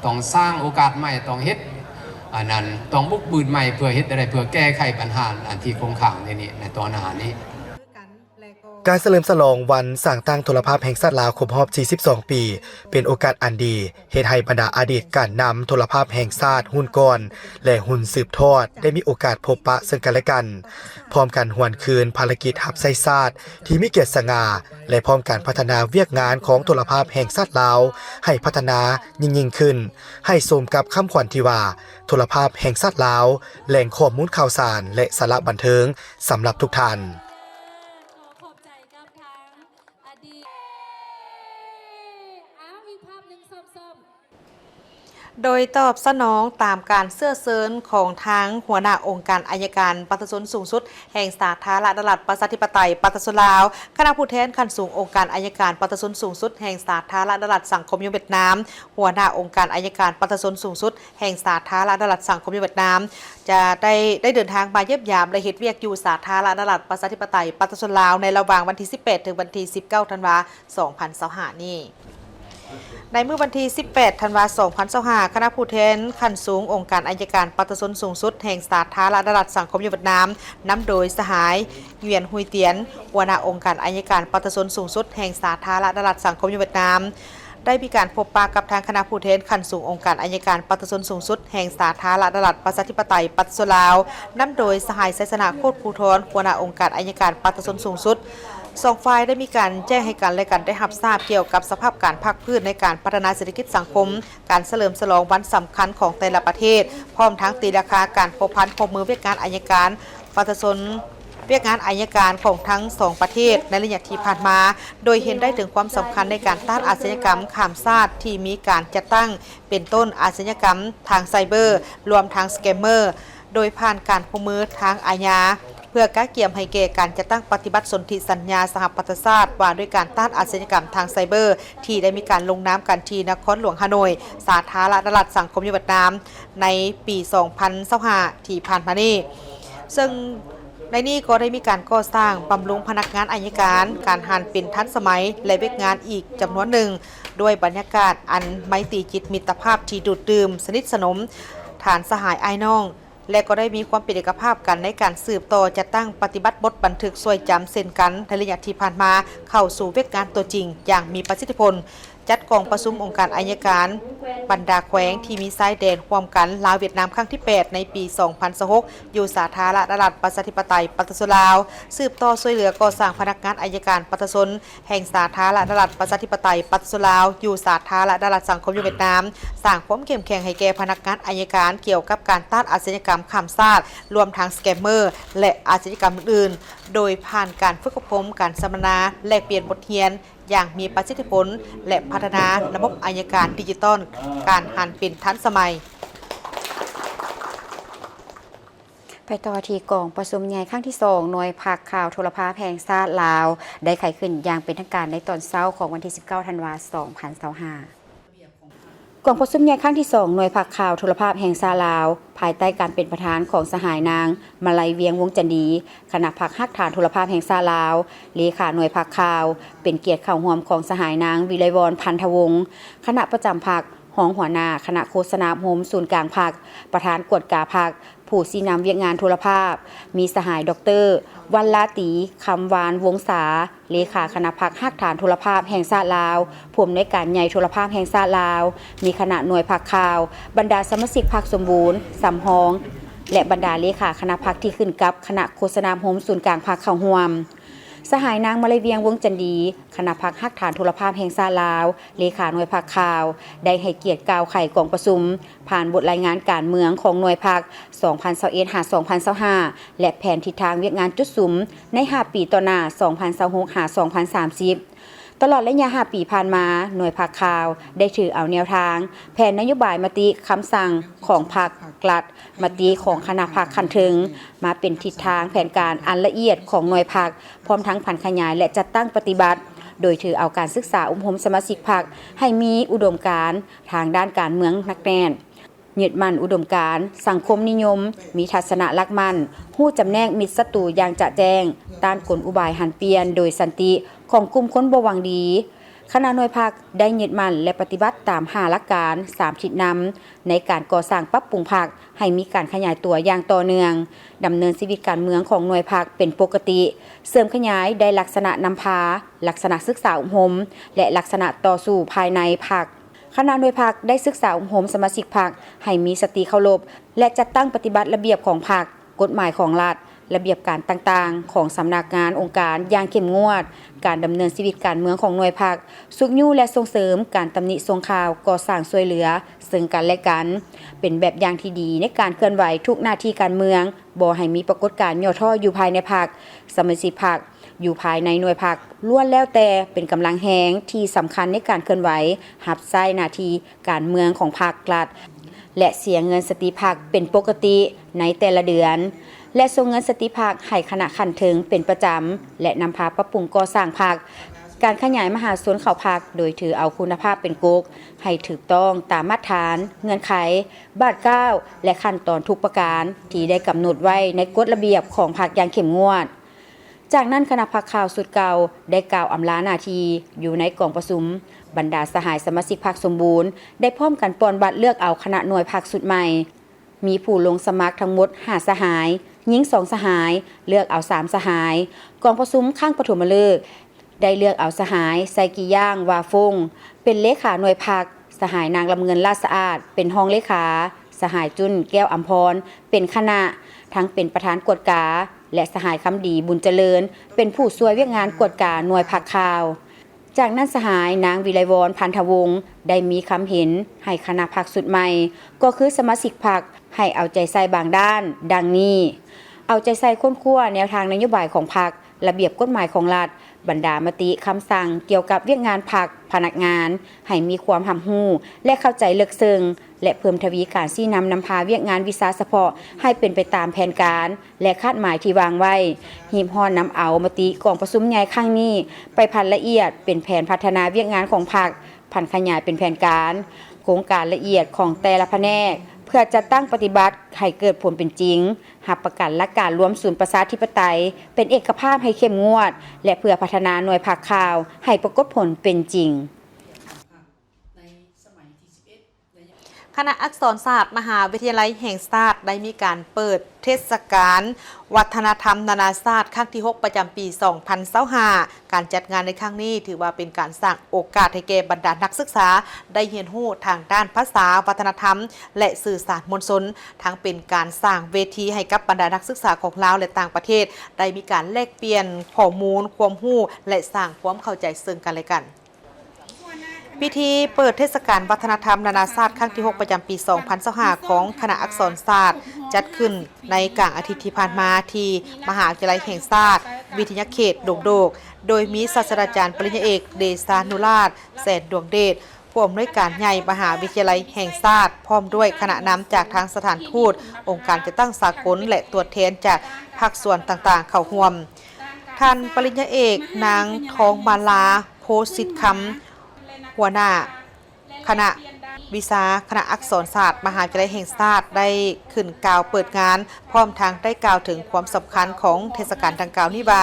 ต้องสร้างโอกาสใหม่ต้องเฮ็ดอันนั้นต้องบุกบืนใหม่เพื่อเฮ็ดอะไรเพื่อแก้ไขปัญหาอันที่คงค้างในตอนหน้านี้การเฉลิมฉลองวันสร้างตั้งโทรภาพแห่งชาติลาวครบรอบ 42 ปี เป็นโอกาสอันดีเฮ็ดให้บรรดาอดีตการนำโทรภาพแห่งชาติหุ้นก่อนและหุ้นสืบทอดได้มีโอกาสพบปะซึ่งกันและกันพร้อมกันหวนคืนภารกิจหับไส้ชาติที่มีเกียรติสง่าและพร้อมการพัฒนาเวียกงานของโทรภาพแห่งชาติลาวให้พัฒนายิ่งขึ้นให้สมกับคำขวัญที่ว่าโทรภาพแห่งชาติลาวแหล่งข้อมูลข่าวสารและสาระบันเทิงสำหรับทุกท่านโดยตอบสนองตามการเสื้อเซินของทางหัวหน้าองค์การอัยการปฏิชนสูงสุดแห่งสาธารณรัฐประชาธิปไตยปฏิชนลาวคณะผู้แทนขั้นสูงองค์การอัยการปฏิชนสูงสุดแห่งสาธารณรัฐสังคมเวียดนามหัวหน้าองค์การอัยการปฏิชนสูงสุดแห่งสาธารณรัฐสังคมเวียดนามจะได้เดินทางมาเยี่ยมยามและเฮ็ดเวียกอยู่สาธารณรัฐประชาธิปไตยปฏิชนลาวในระหว่างวันที่ 18 ถึงวันที่ 19 ธันวาคม 2025 นี้ในเมื่อวันที่ 18 ธันวาคม 2025 คณะผู้แทนขั้นสูงองค์การอัยการปฏิชนสูงสุดแห่งสาธารณรัฐสังคมเวียดนามนำโดยสหายเหวียนฮุยเตียนหัวหน้าองค์การอัยการปฏิชนสูงสุดแห่งสาธารณรัฐสังคมเวียดนามได้มีการพบปะกับทางคณะผู้แทนขั้นสูงองค์การอัยการปฏิชนสูงสุดแห่งสาธารณรัฐประชาธิปไตยปฏิชนลาวนำโดยสหายไซสนาโคตรภูธรหัวหน้าองค์การอัยการปฏิชนสูงสุดสองฝ่ายได้มีการแจ้งให้กันและกันได้รับทราบเกี่ยวกับสภาพการภาคพื้นในการพัฒนาเศรษฐกิจสังคมการเฉลิมฉลองวันสำคัญของแต่ละประเทศพร้อมทั้งตีราคาการพบพันพบมือเวียกงานอัยการปฏิชนเวียกงานอัยการของทั้งสองประเทศในระยะที่ผ่านมาโดยเห็นได้ถึงความสำคัญในการต้านอาชญากรรมข้ามชาติที่มีการจัดตั้งเป็นต้นอาชญากรรมทางไซเบอร์รวมทั้งสแกมเมอร์โดยผ่านการพบมือทางอาญาเพื่อก้าเกี่ยมให้แก่การจัดตั้งปฏิบัติสนธิสัญญาสหประชาชาติว่าด้วยการต้านอาชญากรรมทางไซเบอร์ที่ได้มีการลงนามกันที่นครหลวงฮานอยสาธารณรัฐสังคมเวียดนามในปี 2025 ที่ผ่านมานี้ซึ่งในนี้ก็ได้มีการก่อสร้างบำรุงพนักงานอัยการการหันเป็นทันสมัยและเวียกงานอีกจำนวนหนึ่งด้วยบรรยากาศอันไมตรีจิตมิตรภาพที่ดูดดื่มสนิทสนมฐานสหายไอ้น้อง และก็ได้มีความเป็นเอกภาพกันในการสืบต่อจัดตั้งปฏิบัติบทบันทึกซวยจำเซ็นกันในระยะที่ผ่านมาเข้าสู่เวกงานตัวจริงอย่างมีประสิทธิผลจัดกองประชุมองค์การอัยการบรรดาแขวงที่มีชายแดนร่วมกันลาวเวียดนามครั้งที่ 8 ในปี 2026 อยู่สาธารณรัฐประชาธิปไตยปัตตานีลาวสืบต่อช่วยเหลือก่อสร้างพนักงานอัยการปัตตานีแห่งสาธารณรัฐประชาธิปไตยปัตตานีลาวอยู่สาธารณรัฐสังคมเวียดนามสร้างความเข้มแข็งให้แก่พนักงานอัยการเกี่ยวกับการต้านอาชญากรรมข้ามชาติรวมทั้งสแกมเมอร์และอาชญากรรมอื่นๆโดยผ่านการฝึกอบรมการสัมมนาแลกเปลี่ยนบทเรียนอย่างมีประสิทธิผลและพัฒนาระบบอัยการดิจิตอลการหันเป็นทันสมัยไปต่อที่กองประชุมใหญ่ครั้งที่2หน่วยภาคข่าวโทรภาพแห่งชาติลาวได้ไขขึ้นอย่างเป็นทางการในตอนเช้าของวันที่ 19 ธันวาคม 2025กองประชุมใหญ่ครั้งที่2หน่วยภาคข่าวโทรภาพแห่งชาติลาวภายใต้การเป็นประธานของสหายนางมาลัยเวียงวงจันดีคณะภาคฮักฐานโทรภาพแห่งชาติลาวเลขาหน่วยภาคข่าวเป็นเกียรติเข้าร่วมของสหายนางวิไลวรพันธวงศ์คณะประจำภาครองหัวหน้าคณะโฆษณาโฮมศูนย์กลางภาคประธานกวดกาภาคผู้ชี้นำเวียกงานโทรภาพมีสหายดร.วันลาตีคำวานวงศาเลขาคณะภาคฮักฐานโทรภาพแห่งชาติลาวผู้อำนวยการใหญ่โทรภาพแห่งชาติลาวมีคณะหน่วยภาคข่าวบรรดาสมาชิกภาคสมบูรณ์สำฮองและบรรดาเลขาคณะภาคที่ขึ้นกับคณะโฆษณาโฮมศูนย์กลางภาคเข้าร่วมสหายนางมาลัยเวียงวงจันดีคณะภาคฮักฐานโทรภาพแห่งชาติลาวเลขาหน่วยภาคข่าวได้ให้เกียรติกล่าวไขกองประชุมผ่านบทรายงานการเมืองของหน่วยภาค 2021-2025 และแผนทิศทางเวียกงานจุดสุมใน 5 ปีต่อหน้า 2026-2030 ตลอดระยะ 5 ปีผ่านมาหน่วยภาคข่าวได้ถือเอาแนวทางแผนนโยบายมติคำสั่งของภาครัฐมติของคณะภาคคันถึงมาเป็นทิศทางแผนการอันละเอียดของหน่วยภาคพร้อมทั้งผันขยายและจัดตั้งปฏิบัติโดยถือเอาการศึกษาอบรมสมาชิกพรรคให้มีอุดมการณ์ทางด้านการเมืองหนักแน่นยึดมั่นอุดมการณ์สังคมนิยมมีทัศนะรักมั่นฮู้จำแนกมิตรศัตรูอย่างจะแจ้งต้านกลอุบายหันเปลี่ยนโดยสันติของกลุ่มคนบ่หวังดีคณะหน่วยภาคได้ยึดมั่นและปฏิบัติตาม5หลักการ3ทิศนำในการก่อสร้างปรับปรุงภาคให้มีการขยายตัวอย่างต่อเนื่องดำเนินชีวิตการเมืองของหน่วยภาคเป็นปกติเสริมขยายได้ลักษณะนำพาลักษณะศึกษาอบรมและลักษณะต่อสู้ภายในภาคคณะหน่วยภาคได้ศึกษาอบรมสมาชิกภาคให้มีสติเคารพและจัดตั้งปฏิบัติระเบียบของภาคกฎหมายของรัฐระเบียบการต่างๆของสำนักงานองค์การอย่างเข้มงวดการดำเนินชีวิตการเมืองของหน่วยภาคสุขยู่และส่งเสริมการตำหนิส่งข่าวก่อสร้างช่วยเหลือซึ่งกันและกันเป็นแบบอย่างที่ดีในการเคลื่อนไหวทุกหน้าที่การเมืองบ่ให้มีปรากฏการณ์ย่อท้ออยู่ภายในภาคสมาชิกภาคอยู่ภายในหน่วยภาคล้วนแล้วแต่เป็นกำลังแหงที่สำคัญในการเคลื่อนไหวรับใช้หน้าที่การเมืองของภาครัฐและเสียเงินสติภาคเป็นปกติในแต่ละเดือนและส่งเงินสติภาคให้คณะขันถึงเป็นประจำและนำพาปรับปรุงก่อสร้างภาคการขยายมหาส่วนเข้าภาคโดยถือเอาคุณภาพเป็นกุ๊กให้ถูกต้องตามมาตรฐานเงื่อนไขบาท9และขั้นตอนทุกประการที่ได้กำหนดไว้ในกฎระเบียบของภาคอย่างเข้มงวดจากนั้นคณะภาคข่าวสุดเก่าได้กล่าวอำลาหน้าที่อยู่ในกองประชุมบรรดาสหายสมาชิกภาคสมบูรณ์ได้พร้อมกันปอนบัตรเลือกเอาคณะหน่วยภาคสุดใหม่มีผู้ลงสมัครทั้งหมด5สหายหญิง2สหายเลือกเอา3สหายกองประชุมข้างปฐมฤกษ์ได้เลือกเอาสหายไซกิย่างวาฟงเป็นเลขาหน่วยภาคสหายนางลำเงินลาดสะอาดเป็นห้องเลขาสหายจุนแก้วอัมพรเป็นคณะทั้งเป็นประธานกวดกาและสหายคำดีบุญเจริญเป็นผู้ช่วยเวียกงานกวดกาหน่วยภาคข่าวจากนั้นสหายนางวิไลวรพันธวงศ์ได้มีคำเห็นให้คณะพรรคสุดใหม่ก็คือสมาชิกพรรคให้เอาใจใส่บางด้านดังนี้เอาใจใส่ค้นคว้าแนวทางนโยบายของพรรคระเบียบกฎหมายของรัฐบรรดามติคำสั่งเกี่ยวกับเวียกงานพรรคพนักงานให้มีความหำหู้และเข้าใจลึกซึ้งและเพิ่มทวีการชี้นำพาเวียกงานวิสาเฉพาะให้เป็นไปตามแผนการและคาดหมายที่วางไว้หีบห่อนำเอามติกองประชุมใหญ่ครั้งนี้ไปพันละเอียดเป็นแผนพัฒนาเวียกงานของพรรคพันขยายเป็นแผนการโครงการละเอียดของแต่ละแผนกเพื่อจะตั้งปฏิบัติให้เกิดผลเป็นจริงหับประกันและการรวมศูนย์ประชาธิปไตยเป็นเอกภาพให้เข้มงวดและเพื่อพัฒนาหน่วยภาคข่าวให้ปรากฏผลเป็นจริง ข คณะอักษรศาสตร์มหาวิทยาลัยแห่งชาติได้มีการเปิดเทศกาลวัฒนธรรมนานาชาติครั้งที่ 6 ประจำปี 2025 การจัดงานในครั้งนี้ถือว่าเป็นการสร้างโอกาสให้แก่บรรดานักศึกษาได้เรียนรู้ทางด้านภาษาวัฒนธรรมและสื่อสารมวลชนทั้งเป็นการสร้างเวทีให้กับบรรดานักศึกษาของลาวและต่างประเทศได้มีการแลกเปลี่ยนข้อมูลความรู้และสร้างความเข้าใจซึ่งกันและกันพิธีเปิดเทศกาลวัฒนธรรมนานาชาติครั้งที่ 6 ประจำปี 2025 ของคณะอักษรศาสตร์จัดขึ้นในกลางอาทิตย์ที่ผ่านมาที่มหาวิทยาลัยแห่งชาติวิทยาเขตดงโดกโดยมีศาสตราจารย์ปริญญาเอกเดชานุราชแสนดวงเดชผู้อำนวยการใหญ่มหาวิทยาลัยแห่งชาติพร้อมด้วยคณะนำจากทางสถานทูตองค์การจัดตั้งสากลและตัวแทนจากภาคส่วนต่างๆเข้าร่วมท่านปริญญาเอกนางทองมาลาโพสิทธิ์คำหัวหน้าคณะวิชาคณะอักษรศาสตร์มหาวิทยาลัยแห่งชาติได้ขึ้นกล่าวเปิดงานพร้อมทางได้กล่าวถึงความสำคัญของเทศกาลดังกล่าวนี้ว่า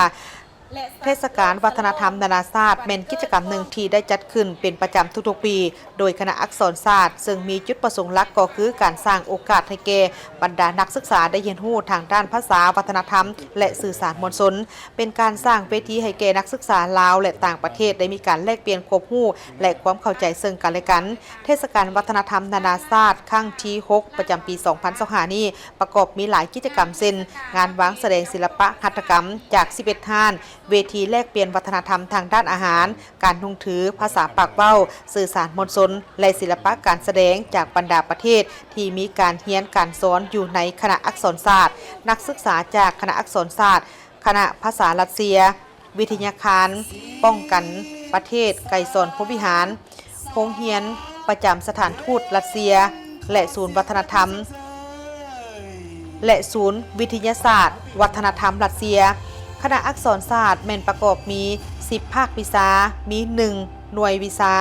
เทศกาลวัฒนธรรมนานาชาติเป็นกิจกรรมหนึ่งที่ได้จัดขึ้นเป็นประจำทุกๆปีโดยคณะอักษรศาสตร์ซึ่งมีจุดประสงค์หลักก็คือการสร้างโอกาสให้แก่บรรดานักศึกษาได้เรียนรู้ทางด้านภาษาวัฒนธรรมและสื่อสารมวลชนเป็นการสร้างเวทีให้แก่นักศึกษาลาวและต่างประเทศได้มีการแลกเปลี่ยนความรู้และความเข้าใจซึ่งกันและกันเทศกาลวัฒนธรรมนานาชาติครั้งที่ 6 ประจำปี 2025 นี้ประกอบมีหลายกิจกรรมเช่นงานวางแสดงศิลปะหัตถกรรมจาก 11 ท่านเวทีแลกเปลี่ยนวัฒนธรรมทางด้านอาหารการนุ่งถือภาษาปากเว้าสื่อสารมวลชนและศิลปะการแสดงจากบรรดาประเทศที่มีการเรียนการสอนอยู่ในคณะอักษรศาสตร์นักศึกษาจากคณะอักษรศาสตร์คณะภาษารัสเซียวิทยาคารป้องกันประเทศไกรสอนพรหมวิหารโรงเรียนประจำสถานทูตรัสเซียและศูนย์วัฒนธรรมและศูนย์วิทยาศาสตร์วัฒนธรรมรัสเซียคณะอักษรศาสตร์แม่นประกอบมี10ภาควิชามี1หน่วยวิชา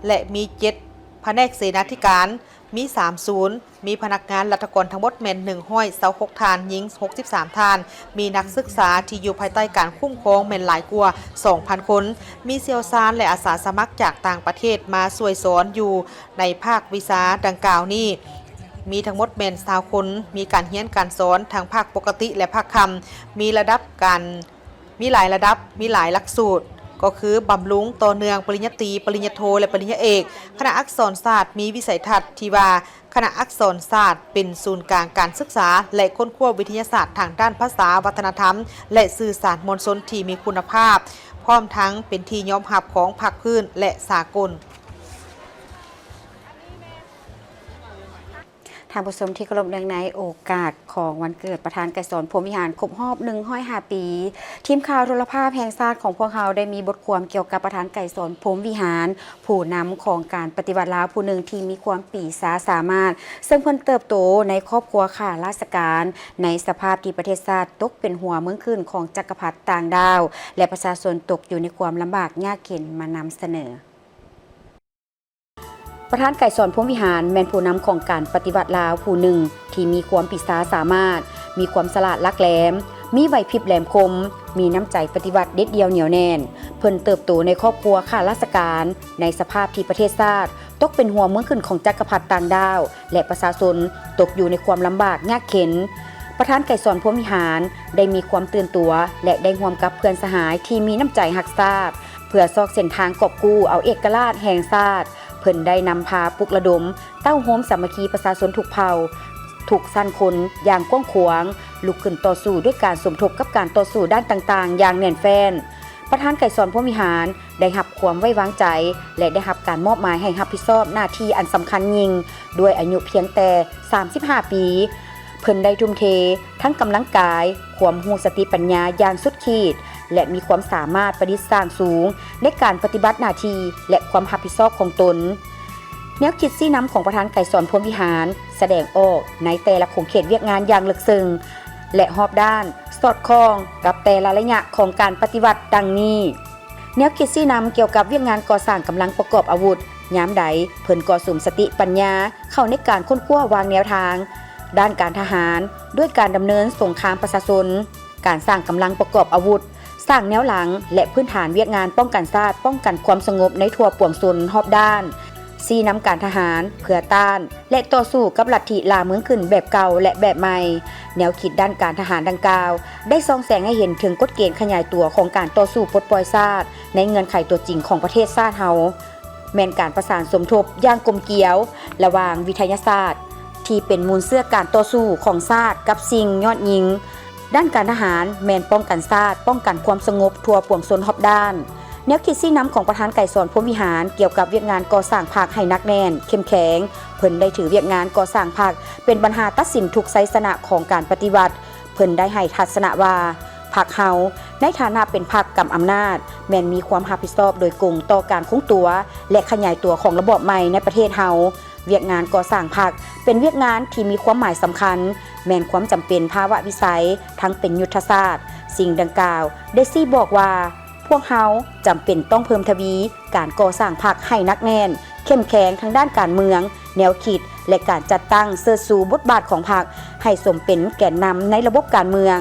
และมี7แผนกเสนาธิการมี3ศูนย์มีพนักงานรัฐกรทั้งหมดแม่น126ทานหญิง63ทานมีนักศึกษาที่อยู่ภายใต้การคุ้มครองแม่นหลายกว่า 2,000 คนมีเซียวซานและอาสาสมัครจากต่างประเทศมาช่วยสอนอยู่ในภาควิชาดังกล่าวนี้มีทั้งหมดแม่น20คนมีการเรียนการสอนทั้งภาคปกติและภาคคำมีระดับการมีหลายระดับมีหลายหลักสูตรก็คือบำรุงต่อเนื่องปริญญาตรีปริญญาโทและปริญญาเอกคณะอักษรศาสตร์มีวิสัยทัศน์ที่ว่าคณะอักษรศาสตร์เป็นศูนย์กลางการศึกษาและค้นคว้าวิทยาศาสตร์ทางด้านภาษาวัฒนธรรมและสื่อสารมวลชนที่มีคุณภาพพร้อมทั้งเป็นที่ยอมรับของภาคพื้นและสากลทางผู้ชมที่เคารพเนื่องในโอกาสของวันเกิดประธานไกรสอนพรหมวิหารครบรอบ105 ปีทีมข่าวโทรภาพแห่งชาติของพวกเราได้มีบทความเกี่ยวกับประธานไกรสอนพรหมวิหารผู้นำของการปฏิวัติลาวผู้หนึ่งที่มีความปีศาจสามารถซึ่งเพิ่นเติบโตในครอบครัวข้าราชการในสภาพที่ประเทศชาติตกเป็นหัวเมืองขึ้นของจักรพรรดิต่างดาวและประชาชนตกอยู่ในความลำบากยากเข็ญมานำเสนอประธานไกรสอนพรหมวิหารแม่นผู้นำของการปฏิวัติลาวผู้หนึ่งที่มีความปีศาจสามารถมีความฉลาดลักแหลมมีไหวพริบแหลมคมมีน้ำใจปฏิวัติเด็ดเดียวเหนียวแน่นเพิ่นเติบโตในครอบครัวข้าราชการในสภาพที่ประเทศชาติตกเป็นหัวเมืองขึ้นของจักรพรรดิต่างดาวและประชาชนตกอยู่ในความลำบากยากเข็ญประธานไกรสอนพรหมวิหารได้มีความตื่นตัวและได้ร่วมกับเพื่อนสหายที่มีน้ำใจรักชาติเพื่อซอกเส้นทางกอบกู้เอาเอกราชแห่งชาติเพิ่นได้นำพาปลุกระดมเต้าโฮมสามัคคีประชาชนทุกเผ่าทุกสั้นคนอย่างกว้างขวางลุกขึ้นต่อสู้ด้วยการสมทบกับการต่อสู้ด้านต่างๆอย่างแน่นแฟ้นประธานไกรสอนพรหมวิหารได้รับความไว้วางใจและได้รับการมอบหมายให้รับผิดชอบหน้าที่อันสำคัญยิ่งด้วยอายุเพียงแต่35 ปีเพิ่นได้ทุ่มเททั้งกำลังกายความรู้สติปัญญาอย่างสุดขีดและมีความสามารถประดิษฐ์สร้างสูงในการปฏิบัติหน้าที่และความรับผิดชอบของตนแนวคิดชี้นำของประธานไกรสอนพรหมวิหารแสดงออกในแต่ละขงเขตเวียกงานอย่างลึกซึ้งและรอบด้านสอดคล้องกับแต่ละระยะของการปฏิวัติดังนี้แนวคิดชี้นำเกี่ยวกับเวียกงานก่อสร้างกำลังประกอบอาวุธยามใดเพิ่นก่อสุมสติปัญญาเข้าในการค้นคว้าวางแนวทางด้านการทหารด้วยการดำเนินสงครามประชาชนการสร้างกำลังประกอบอาวุธสร้างแนวหลังและพื้นฐานเวียกงานป้องกันชาติป้องกันความสงบในทั่วปวงชนรอบด้าน ซี่น้ำการทหารเพื่อต้านและต่อสู้กับลัทธิลาเมืองขึ้นแบบเก่าและแบบใหม่แนวคิดด้านการทหารดังกล่าวได้ส่องแสงให้เห็นถึงกฎเกณฑ์ขยายตัวของการต่อสู้ปลดปล่อยชาติในเงื่อนไขตัวจริงของประเทศชาติเฮาแม่นการประสานสมทบอย่างกลมเกลียวระหว่างวิทยาศาสตร์ที่เป็นมูลเสื้อการต่อสู้ของชาติกับสิ่งยอดยิงด้านการทหารแม่นป้องกันชาติป้องกันความสงบทั่วปวงชนรอบด้านแนวคิดซี่น้ำของประธานไก่สอนพรหมวิหารเกี่ยวกับเวียกงานก่อสร้างภาคให้นักแน่นเข้มแข็งเพิ่นได้ถือเวียกงานก่อสร้างภาคเป็นปัญหาตัดสินทุกไซสนะของการปฏิบัติเพิ่นได้ให้ทัศนะว่าพรรคเฮาในฐานะเป็นพรรคกำอำนาจแม่นมีความรับผิดชอบโดยกงต่อการคงตัวและขยายตัวของระบบใหม่ในประเทศเฮาเวียกงานก่อสร้างพรรคเป็นเวียกงานที่มีความหมายสำคัญแม่นความจำเป็นภาวะวิสัยทั้งเป็นยุทธศาสตร์สิ่งดังกล่าวได้ซี่บอกว่าพวกเฮาจำเป็นต้องเพิ่มทวีการก่อสร้างพรรคให้นักแน่นเข้มแข็งทางด้านการเมืองแนวคิดและการจัดตั้งเสริฐสู่บทบาทของพรรคให้สมเป็นแกนนำในระบบการเมือง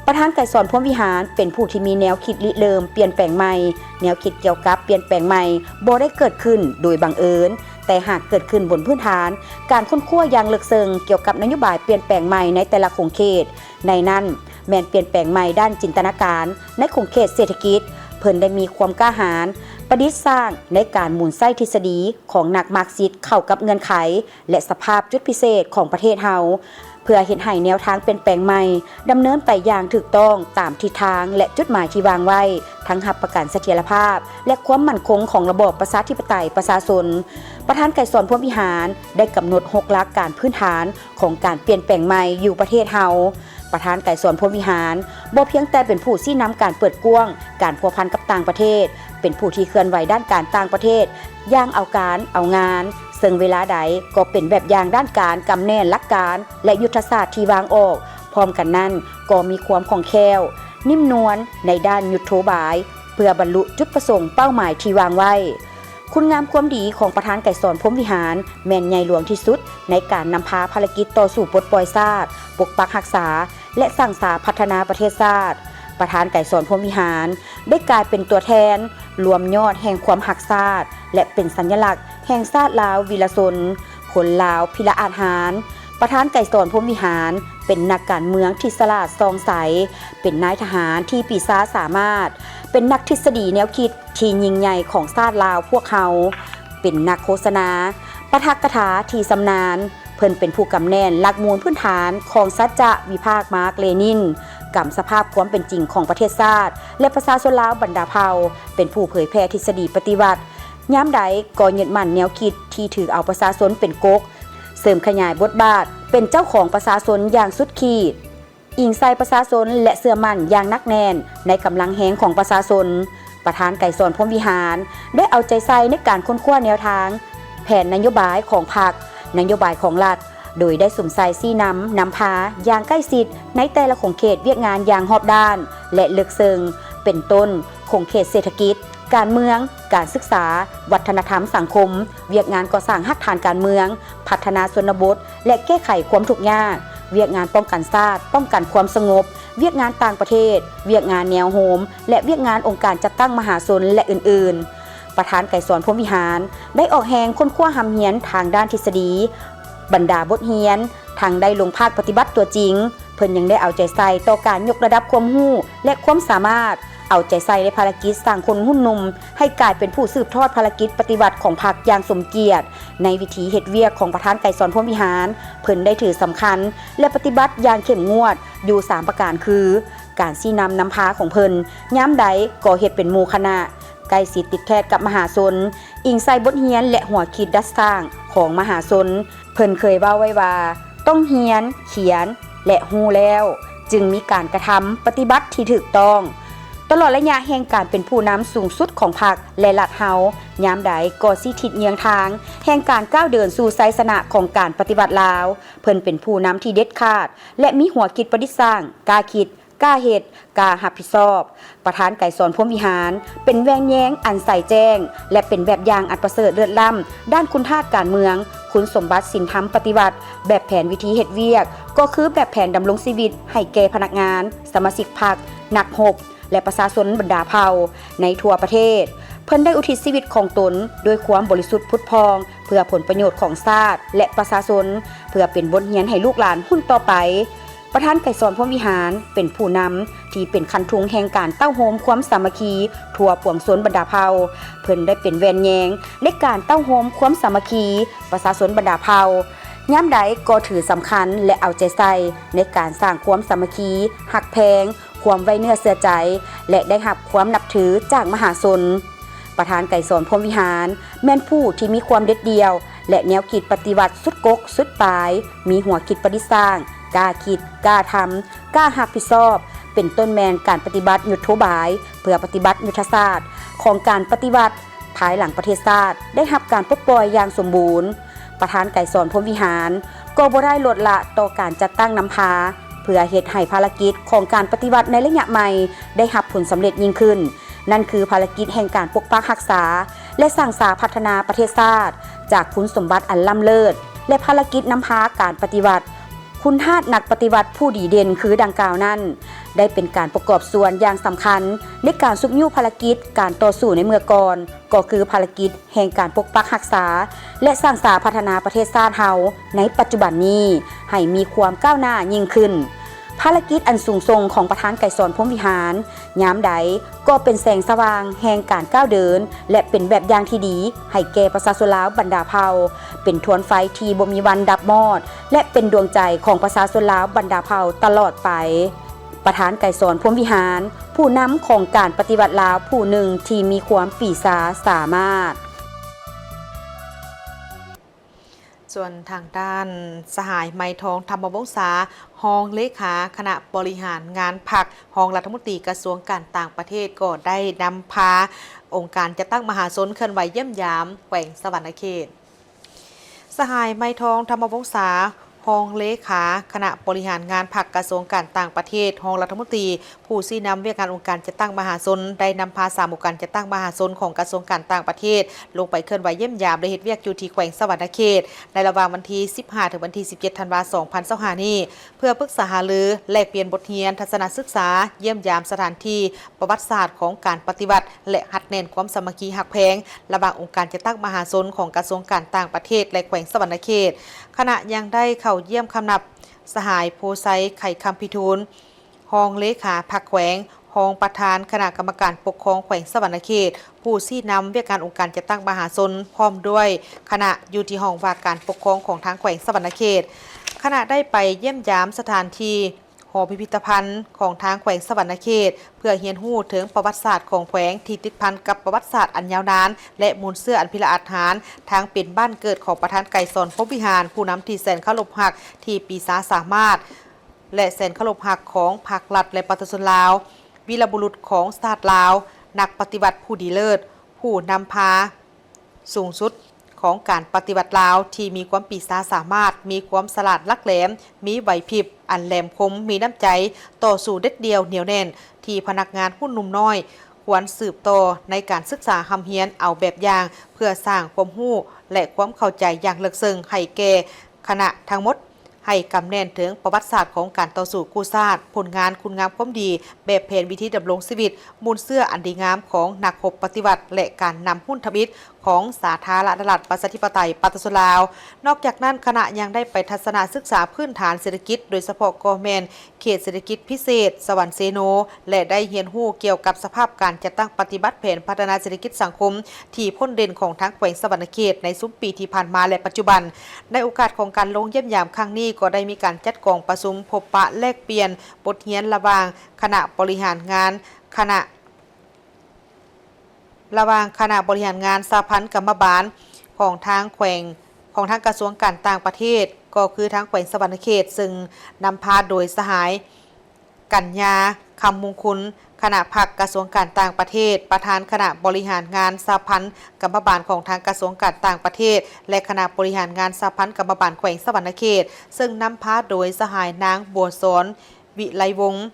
ประธานไก่สอนพรหมวิหารเป็นผู้ที่มีแนวคิดริเริ่มเปลี่ยนแปลงใหม่แนวคิดเกี่ยวกับเปลี่ยนแปลงใหม่บ่ได้เกิดขึ้นโดยบังเอิญแต่หากเกิดขึ้นบนพื้นฐานการค้นคว้าอย่างลึกซึ้งเกี่ยวกับนโยบายเปลี่ยนแปลงใหม่ในแต่ละขงเขตในนั้นแม้นเปลี่ยนแปลงใหม่ด้านจินตนาการในขงเขตเศรษฐกิจเพิ่นได้มีความกล้าหาญประดิษฐ์สร้างในการหมุนไส้ทฤษฎีของนักมาร์กซิสต์เข้ากับเงื่อนไขและสภาพจุดพิเศษของประเทศเฮาเพื่อเฮ็ดให้แนวทางเป็นแปลงใหม่ดำเนินไปอย่างถูกต้องตามทิศทางและจุดหมายที่วางไว้ทั้งรับประกันเสถียรภาพและความมั่นคงของระบอบประชาธิปไตยประชาชนประธานไก่สอนพรหมวิหารได้กำหนด6หลักการพื้นฐานของการเปลี่ยนแปลงใหม่อยู่ประเทศเฮาประธานไก่สอนพรหมวิหารบ่เพียงแต่เป็นผู้ชี้นำการเปิดกว้างการพัวพันกับต่างประเทศเป็นผู้ที่เคลื่อนไหวด้านการต่างประเทศอย่างเอาการเอางานซึ่งเวลาใดก็เป็นแบบอย่างด้านการกำแน่นหลักการและยุทธศาสตร์ที่วางออกพร้อมกันนั้นก็มีความคล่องแคล่วนิ่มนวลในด้านยุทโธบายเพื่อบรรลุจุดประสงค์เป้าหมายที่วางไว้คุณงามความดีของประธานไก่สอนพรหมวิหารแม่นใหญ่หลวงที่สุดในการนำพาภารกิจต่อสู่ปลดปล่อยชาติปกปักรักษาและสร้างสรรค์พัฒนาประเทศชาติประธานไก่สอนพรหมวิหารได้กลายเป็นตัวแทนรวมยอดแห่งความหักชาติและเป็นสัญลักษณ์แห่งชาติลาววีรชนคนลาวพิละอาจหารประธานไก่สอนพรหมวิหารเป็นนักการเมืองที่ฉลาดซองใสเป็นนายทหารที่ปีศาจสามารถเป็นนักทฤษฎีแนวคิดที่ยิ่งใหญ่ของชาติลาวพวกเขาเป็นนักโฆษณาปาฐกถาที่ชำนาญเพิ่นเป็นผู้กำแน่นหลักมูลพื้นฐานของสัจจะวิภาคมาร์กเลนินกำสภาพความเป็นจริงของประเทศชาติและประชาชนลาวบรรดาเผ่าเป็นผู้เผยแพร่ทฤษฎีปฏิวัติย้ำใดก็ยึดมั่นแนวคิดที่ถือเอาประชาชนเป็นก๊กเสริมขยายบทบาทเป็นเจ้าของประชาชนอย่างสุดขีดอิงใส่ประชาชนและเสื่อมั่นอย่างนักแน่นในกำลังแหงของประชาชนประธานไก่สอนพรหมวิหารได้เอาใจใส่ในการค้นคว้าแนวทางแผนนโยบายของพรรคนโยบายของรัฐโดยได้สุ่มใส่ซี่นำพาอย่างใกล้ชิดในแต่ละขงเขตเวียกงานอย่างรอบด้านและลึกซึ้งเป็นต้นขงเขตเศรษฐกิจการเมืองการศึกษาวัฒนธรรมสังคมเวียกงานก่อสร้างหักฐานการเมืองพัฒนาชนบทและแก้ไขความทุกข์ยากเวียกงานป้องกันชาติป้องกันความสงบเวียกงานต่างประเทศเวียกงานแนวโฮมและเวียกงานองค์การจัดตั้งมหาชนและอื่นๆประธานไก่สอนพรหมวิหารได้ออกแหงค้นคว้าหำเหียนทางด้านทฤษฎีบรรดาบทเรียนทางได้ลงภาคปฏิบัติตัวจริงเพิ่นยังได้เอาใจใส่ต่อการยกระดับความรู้และความสามารถเอาใจใส่ในภารกิจสร้างคนหุ่นนุ่มให้กลายเป็นผู้สืบทอดภารกิจปฏิบัติของพรรคอย่างสมเกียรติในวิถีเฮ็ดเวียกของประธานไก่สอนพรหมวิหารเพิ่นได้ถือสำคัญและปฏิบัติอย่างเข้มงวดอยู่3ประการคือการชี้นำพาของเพิ่นย้ำใดก่อเฮ็ดเป็นหมู่คณะใกล้ชิดติดแคดกับมหาชนอิงใส่บทเรียนและหัวคิดดัดสร้างของมหาชนเพิ่นเคยเว้าไว้ว่าต้องเรียนเขียนและฮู้แล้วจึงมีการกระทำปฏิบัติที่ถูกต้องตลอดระยะแห่งการเป็นผู้นำสูงสุดของพรรคและรัฐเฮายามใดก็สิทิศเยืองทางแห่งการก้าวเดินสู่ไสยชนะของการปฏิบัติลาวเพิ่นเป็นผู้นำที่เด็ดขาดและมีหัวคิดประดิษฐ์สร้างกล้าคิดกล้าเฮ็ดกล้ารับผิดชอบประธานไก่สอนพรหมวิหารเป็นแวงแย้งอันใส่แจ้งและเป็นแบบอย่างอันประเสริฐเลิศล้ำด้านคุณธาตุการเมืองคุณสมบัติศีลธรรมปฏิบัติแบบแผนวิธีเฮ็ดเวียกก็คือแบบแผนดำรงชีวิตให้แก่พนักงานสมาชิกพรรคนักรบและประชาชนบรรดาเผ่าในทั่วประเทศ พิ่นได้อุทิศชีวิตของตนด้วยความบริสุทธิ์พุทธพองเพื่อผลประโยชน์ของชาติและประชาชนเพื่อเป็นบทเรียนให้ลูกหลานรุ่นต่อไปประธานไกรสอนพรหมวิหารเป็นผู้นำที่เป็นคันทุงแห่งการเต้าโฮมความสามัคคีทั่วปวงชนบรรดาเผ่าเพิ่นได้เป็นแวนแยงในการเต้าโฮมความสามัคคีประชาชนบรรดาเผ่ายามใดก็ถือสำคัญและเอาใจใส่ในการสร้างความสามัคคีหักแพงความไว้เนื้อเชื่อใจและได้รับความนับถือจากมหาชนประธานไกรสอนพรหมวิหารแม่นผู้ที่มีความเด็ดเดี่ยวและแนวคิดปฏิวัติสุดกกสุดปลายมีหัวคิดประดิษฐ์สร้างกล้าคิดกล้าทำกล้ารับผิดชอบเป็นต้นแมนการปฏิบัติยุทโธบายเพื่อปฏิบัติยุทธศาสตร์ของการปฏิวัติภายหลังประเทศชาติได้รับการปลดปล่อยอย่างสมบูรณ์ประธานไกรสอนพรหมวิหารก็บ่ได้ลดละต่อการจัดตั้งนำพาเพื่อเฮ็ดให้ภารกิจของการปฏิวัติในระยะใหม่ได้รับผลสำเร็จยิ่งขึ้นนั่นคือภารกิจแห่งการปกปักรักษาและสร้างสรรค์พัฒนาประเทศชาติจากคุณสมบัติอันล้ำเลิศและภารกิจนำพาการปฏิวัติคุณธาตุนักปฏิวัติผู้ดีเด่นคือดังกล่าวนั้นได้เป็นการประกอบส่วนอย่างสำคัญในการสุบยู่ภารกิจการต่อสู้ในเมื่อก่อนก็คือภารกิจแห่งการปกปักรักษาและสร้างสรรค์พัฒนาประเทศชาติเฮาในปัจจุบันนี้ให้มีความก้าวหน้ายิ่งขึ้นภารกิจอันสูงส่งของประธานไกรสอนพรหมวิหารยามใดก็เป็นแสงสว่างแห่งการก้าวเดินและเป็นแบบอย่างที่ดีให้แก่ประชาชนลาวบรรดาเผ่าเป็นทวนไฟที่บ่มีวันดับมอดและเป็นดวงใจของประชาชนลาวบรรดาเผ่าตลอดไปประธานไกรสอนพรหมวิหารผู้นำของการปฏิวัติลาวผู้หนึ่งที่มีความปีศาจสามารถส่วนทางด้านสหายไม้ทองธรรมวงศารองเลขาคณะบริหารงานพรรครองรัฐมนตรีกระทรวงการต่างประเทศก็ได้นำพาองค์การจัดตั้งมหาชนเคลื่อนไหวเยี่ยมยามแขวงสวรรณเขตสหายไม้ทองธรรมวงศารองเลขาคณะบริหารงานพรรคกระทรวงการต่างประเทศรองรัฐมนตรีผู้ชี้นำเวียกงานองค์การจัดตั้งมหาชนได้นำพา3องค์การจัดตั้งมหาชนของกระทรวงการต่างประเทศลงไปเคลื่อนไหวเยี่ยมยามและเฮ็ดเวียกอยู่ที่แขวงสวรรณเขตในระหว่างวันที่15ถึงวันที่17ธันวาคม2025นี้เพื่อปรึกษาหารือแลกเปลี่ยนบทเรียนทัศนศึกษาเยี่ยมยามสถานที่ประวัติศาสตร์ของการปฏิวัติและหัดแน่นความสามัคคีหักแพงระหว่างองค์การจัดตั้งมหาชนของกระทรวงการต่างประเทศและแขวงสวรรณเขตขณะยังได้เข้าเยี่ยมคำนับสหายโพไซไข่คำพิทูลรองเลขาพรรคแขวงรองประธานคณะกรรมการปกครองแขวงสวรรณเขตผู้ชี้นำเวียกงานองค์การจัดตั้งมหาชนพร้อมด้วยคณะอยู่ที่ห้องว่าการปกครองของทางแขวงสวรรณเขตขณะได้ไปเยี่ยมยามสถานที่หอพิพิธภัณฑ์ของทางแขวงสวรรณเขตเพื่อเรียนรู้ถึงประวัติศาสตร์ของแขวงที่ติดพันกับประวัติศาสตร์อันยาวนานและมูลเสื้ออันพิราอาถรรพ์ทางเป็นบ้านเกิดของประธานไกรสอนพรหมวิหารผู้นำที่แสนเคารพรักที่ปีศาจสามารถและแสนเคารพรักของภาครัฐและประชาชนลาววีรบุรุษของชาติลาวนักปฏิบัติผู้ดีเลิศผู้นำพาสูงสุดของการปฏิบัติลาวที่มีความปีศาจสามารถมีความฉลาดลักแหลมมีไหวพริบอันแหลมคมมีน้ำใจต่อสู้เด็ดเดียวเหนียวแน่นที่พนักงานผู้หนุ่มน้อยควรสืบต่อในการศึกษาคำเฮียนเอาแบบอย่างเพื่อสร้างความรู้และความเข้าใจอย่างลึกซึ้งให้แก่คณะทั้งหมดให้กำแน่นถึงประวัติศาสตร์ของการต่อสู้กู้ชาติผลงานคุณงามความดีแบบแผนวิธีดำรงชีวิตมูลเสื้ออันดีงามของนักรบปฏิวัติและการนำหุ้นทมิตของสาธารณรัฐประชาธิปไตยปฏิรูปลาวนอกจากนั้นคณะยังได้ไปทัศนศึกษาพื้นฐานเศรษฐกิจโดยเฉพาะกอแมนเขตเศรษฐกิจพิเศษสวรรค์เซโนและได้เรียนรู้เกี่ยวกับสภาพการจัดตั้งปฏิบัติแผนพัฒนาเศรษฐกิจสังคมที่พ้นเด่นของทางแขวงสวรรณเขตในซุ้มปีที่ผ่านมาและปัจจุบันในโอกาสของการลงเยี่ยมยามครั้งนี้ก็ได้มีการจัดกองประชุมพบปะแลกเปลี่ยนบทเรียนระหว่างคณะบริหารงานคณะสหพันธ์กรรมบาลของทางแขวงของทางกระทรวงการต่างประเทศก็คือทางแขวงสวรรณเขตซึ่งนำพาโดยสหายกัญญาคำมงคลคณะพรรคกระทรวงการต่างประเทศประธานคณะบริหารงานสหพันธ์กรรมบาลของทางกระทรวงการต่างประเทศและคณะบริหารงานสหพันธ์กรรมบาลแขวงสวรรณเขตซึ่งนำพาโดยสหายนางบัวสอนวิไลวงศ์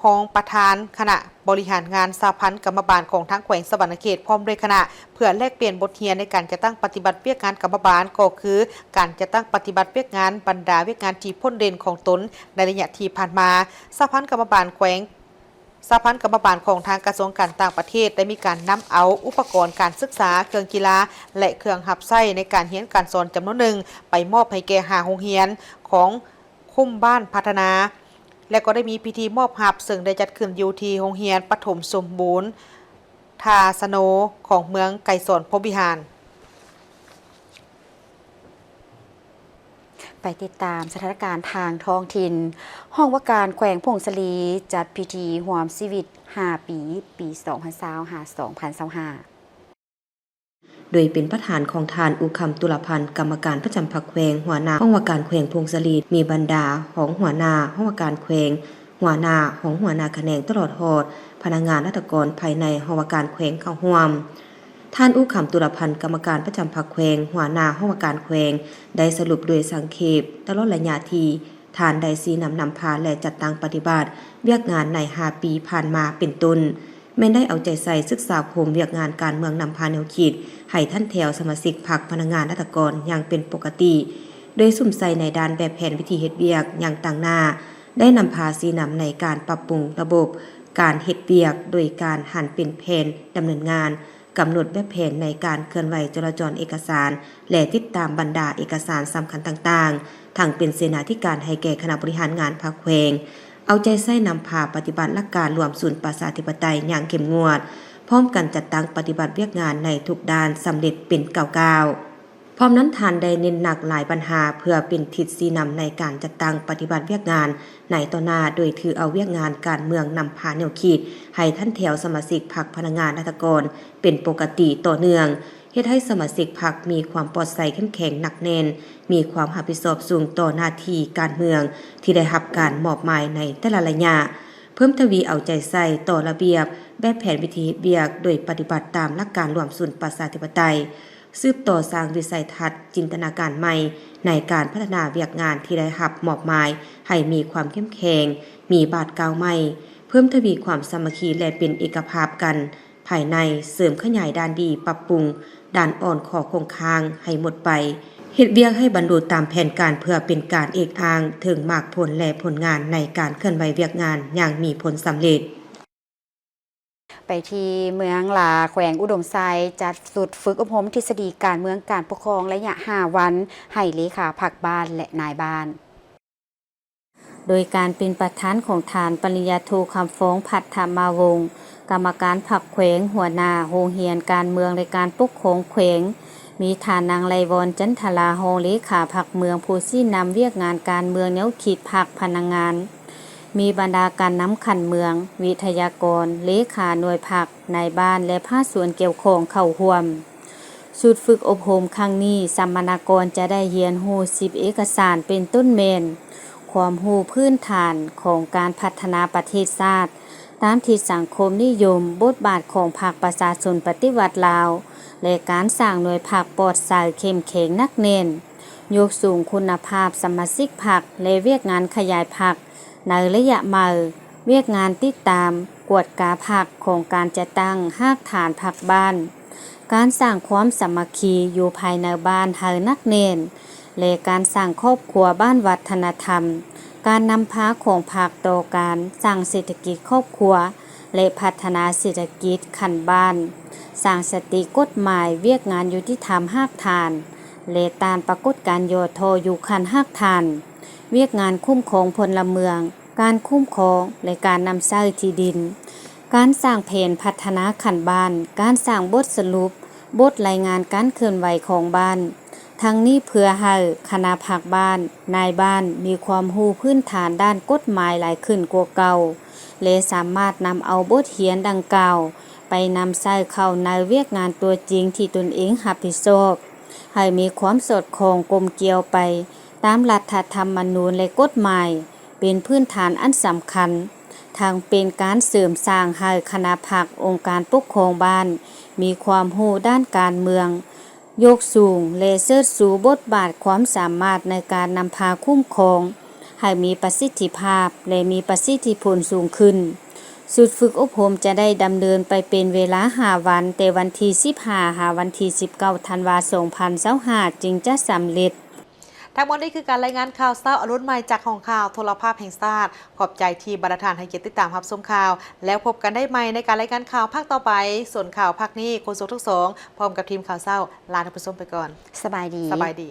รองประธานคณะบริหารงานสหพันธ์กรรมบาลของทางแขวงสวรรณเขตพร้อมด้วยคณะเพื่อแลกเปลี่ยนบทเรียนในการจัดตั้งปฏิบัติเวียกงานกรรมบาลก็คือการจัดตั้งปฏิบัติเวียกงานบรรดาเวียกงานที่พ้นเด่นของตนในระยะที่ผ่านมาสหพันธ์กรรมบาลแขวง สหพันธ์กรรมการของทางกระทรวงการต่างประเทศได้มีการนำเอาอุปกรณ์การศึกษาเครื่องกีฬาและเครื่องหับไส้ในการเรียนการสอนจำนวนหนึ่งไปมอบให้แก่โรงเรียนของคุ้มบ้านพัฒนา และก็ได้มีพิธีมอบหับซึ่งได้จัดขึ้นอยู่ที่โรงเรียนปฐมสมบูรณ์ทาสโนของเมืองไก่สอนพรหมวิหาร ไปติดตามสถานการณ์ทางท้องถิ่นห้องว่าการแขวงพงศลีจัดพิธีหวมชีวิต 5 ปี 2025-2025 โดยเป็นประธานของทานอุคำตุลพันธ์กรรมการประจำพรรคแขวงหัวหน้าห้องว่าการแขวงพงศลีมีบรรดาของหัวหน้าห้องว่าการแขวงหัวหน้าของหัวหน้าแขนงตลอดหอดพนักงานราชการภายในห้องว่าการแขวงเข้าร่วมท่านอุคำตุลพันธ์กรรมการประจำพรรคแขวงหัวหน้าห้องว่าการแขวงได้สรุปโดยสังเขปตลอดระยะที่ทานได้ซีนำพาและจัดตั้งปฏิบัติเวียกงานใน5 ปีผ่านมาเป็นต้นแม้ได้เอาใจใส่ศึกษาโคมเวียกงานการเมืองนำพาแนวคิดให้ท่านแถวสมาชิกพรรคพนักงานราชการอย่างเป็นปกติโดยสุ่มใส่ในด้านแบบแผนวิธีเฮ็ดเวียกอย่างต่างหน้าได้นำพาซีนำในการปรับปรุงระบบการเฮ็ดเวียกโดยการหันเป็นแผนดำเนินงานกำหนดแบบแผนในการเคลื่อนไหวจราจรเอกสารและติดตามบรรดาเอกสารสำคัญต่างๆทั้งเป็นเสนาธิการให้แก่คณะบริหารงานพรรคแขวงเอาใจใส่นำพาปฏิบัติหลักการรวมศูนย์ประชาธิปไตยอย่างเข้มงวดพร้อมกันจัดตั้งปฏิบัติเวียกงานในทุกด้านสำเร็จเป็นก้าวๆพร้อมนั้นทานได้เน้นหนักหลายปัญหาเพื่อเป็นทิศชี้นำในการจัดตั้งปฏิบัติเวียกงานในต่อหน้าโดยถือเอาเวียกงานการเมืองนำพาแนวคิดให้ท่านแถวสมาชิกพรรคพนักงานราชการเป็นปกติต่อเนื่องเฮ็ดให้สมาชิกพรรคมีความปลอดภัยเข้มแข็งหนักแน่นมีความรับผิดชอบสูงต่อหน้าที่การเมืองที่ได้รับการมอบหมายในแต่ละระยะเพิ่มทวีเอาใจใส่ต่อระเบียบแบบแผนวิธีเวียกโดยปฏิบัติตามหลักการรวมศูนย์ประชาธิปไตยสืบต่อสร้างวิสัยทัศน์จินตนาการใหม่ในการพัฒนาเวียกงานที่ได้รับมอบหมายให้มีความเข้มแข็งมีบาทกาวใหม่เพิ่มทวีความสามัคคีและเป็นเอกภาพกันภายในเสริมขยายด้านดีปรับปรุงด้านอ่อนขอคงค้างให้หมดไปเฮ็ดเวียกให้บรรลุตามแผนการเพื่อเป็นการเอกอ้างถึงมากผลและผลงานในการเคลื่อนไหวเวียกงานอย่างมีผลสำเร็จไปที่เมืองลาแขวงอุดมไซจัดสุดฝึกอบรมทฤษฎีการเมืองการปกครองระยะ 5 วันให้เลขาพรรคบ้านและนายบ้านโดยการเป็นประธานของฐานปริญญาโทคำฟ้องพัฒธรรมาวงศ์กรรมการพรรคแขวงหัวหน้าโรงเรียนการเมืองและการปกครองแขวงมีฐานนางไลวอนจันทลาโฮเลขาพรรคเมืองผู้ชี้นำเวียกงานการเมืองแนวคิดพรรคพนักงานมีบรรดาการนำขันเมืองวิทยากรเลขาหน่วยพรรคนายบ้านและภาคส่วนเกี่ยวข้องเข้าร่วมชุดฝึกอบรมครั้งนี้สัมมนากรจะได้เรียนรู้10 เอกสารเป็นต้นเมนความรู้พื้นฐานของการพัฒนาประเทศชาติตามที่สังคมนิยมบทบาทของพรรคประชาชนปฏิวัติลาวและการสร้างหน่วยพรรคปลอดสายเข้มแข็งนักแน่นยกสูงคุณภาพสมาชิกพรรคและเวียกงานขยายพรรคในระยะมาเวียกงานติดตามกวดกาพรรคของการจะตั้งรากฐานพรรคบ้านการสร้างความสามัคคีอยู่ภายในบ้านให้นักแน่นและการสร้างครอบครัวบ้านวัฒนธรรมการนำพาของพรรคต่อการสร้างเศรษฐกิจครอบครัวและพัฒนาเศรษฐกิจขันบ้านสร้างสติกฎหมายเวียกงานยุติธรรมรากฐานและตามปรากฏการโยโทอยู่ขันรากฐานเวียกงานคุ้มครองพลเมืองการคุ้มครองและการนำใช้ที่ดินการสร้างแผนพัฒนาขันบ้านการสร้างบทสรุปบทรายงานการเคลื่อนไหวของบ้านทั้งนี้เพื่อให้คณะพรรคบ้านนายบ้านมีความรู้พื้นฐานด้านกฎหมายหลายขึ้นกว่าเก่าและสามารถนำเอาบทเรียนดังกล่าวไปนำใช้เข้าในเวียกงานตัวจริงที่ตนเองรับผิดชอบให้มีความสอดคล้องกลมเกลียวไปตามรัฐธรรมนูญและกฎหมายเป็นพื้นฐานอันสำคัญทางเป็นการเสริมสร้างให้คณะพรรคองค์การปกครองบ้านมีความรู้ด้านการเมืองยกสูงและเชิดสูบทบาทความสามารถในการนำพาคุ้มครองให้มีประสิทธิภาพและมีประสิทธิผลสูงขึ้นสุดฝึกอบรมจะได้ดำเนินไปเป็นเวลา5 วันแต่วันที่15 หาวันที่19 ธันวาคม 2025จึงจะสำเร็จ ทั้งหมดนี้คือการรายงานข่าวเศร้าอรุณใหม่จากของข่าวโทรภาพแห่งชาติขอบใจที่บรรทานให้เกียรติติดตามรับชมข่าวแล้วพบกันได้ใหม่ในการรายงานข่าวภาคต่อไปส่วนข่าวภาคนี้โฆษกทั้งสองพร้อมกับทีมข่าวเศร้าลาท่านผู้ชมไปก่อน สบายดี สบายดี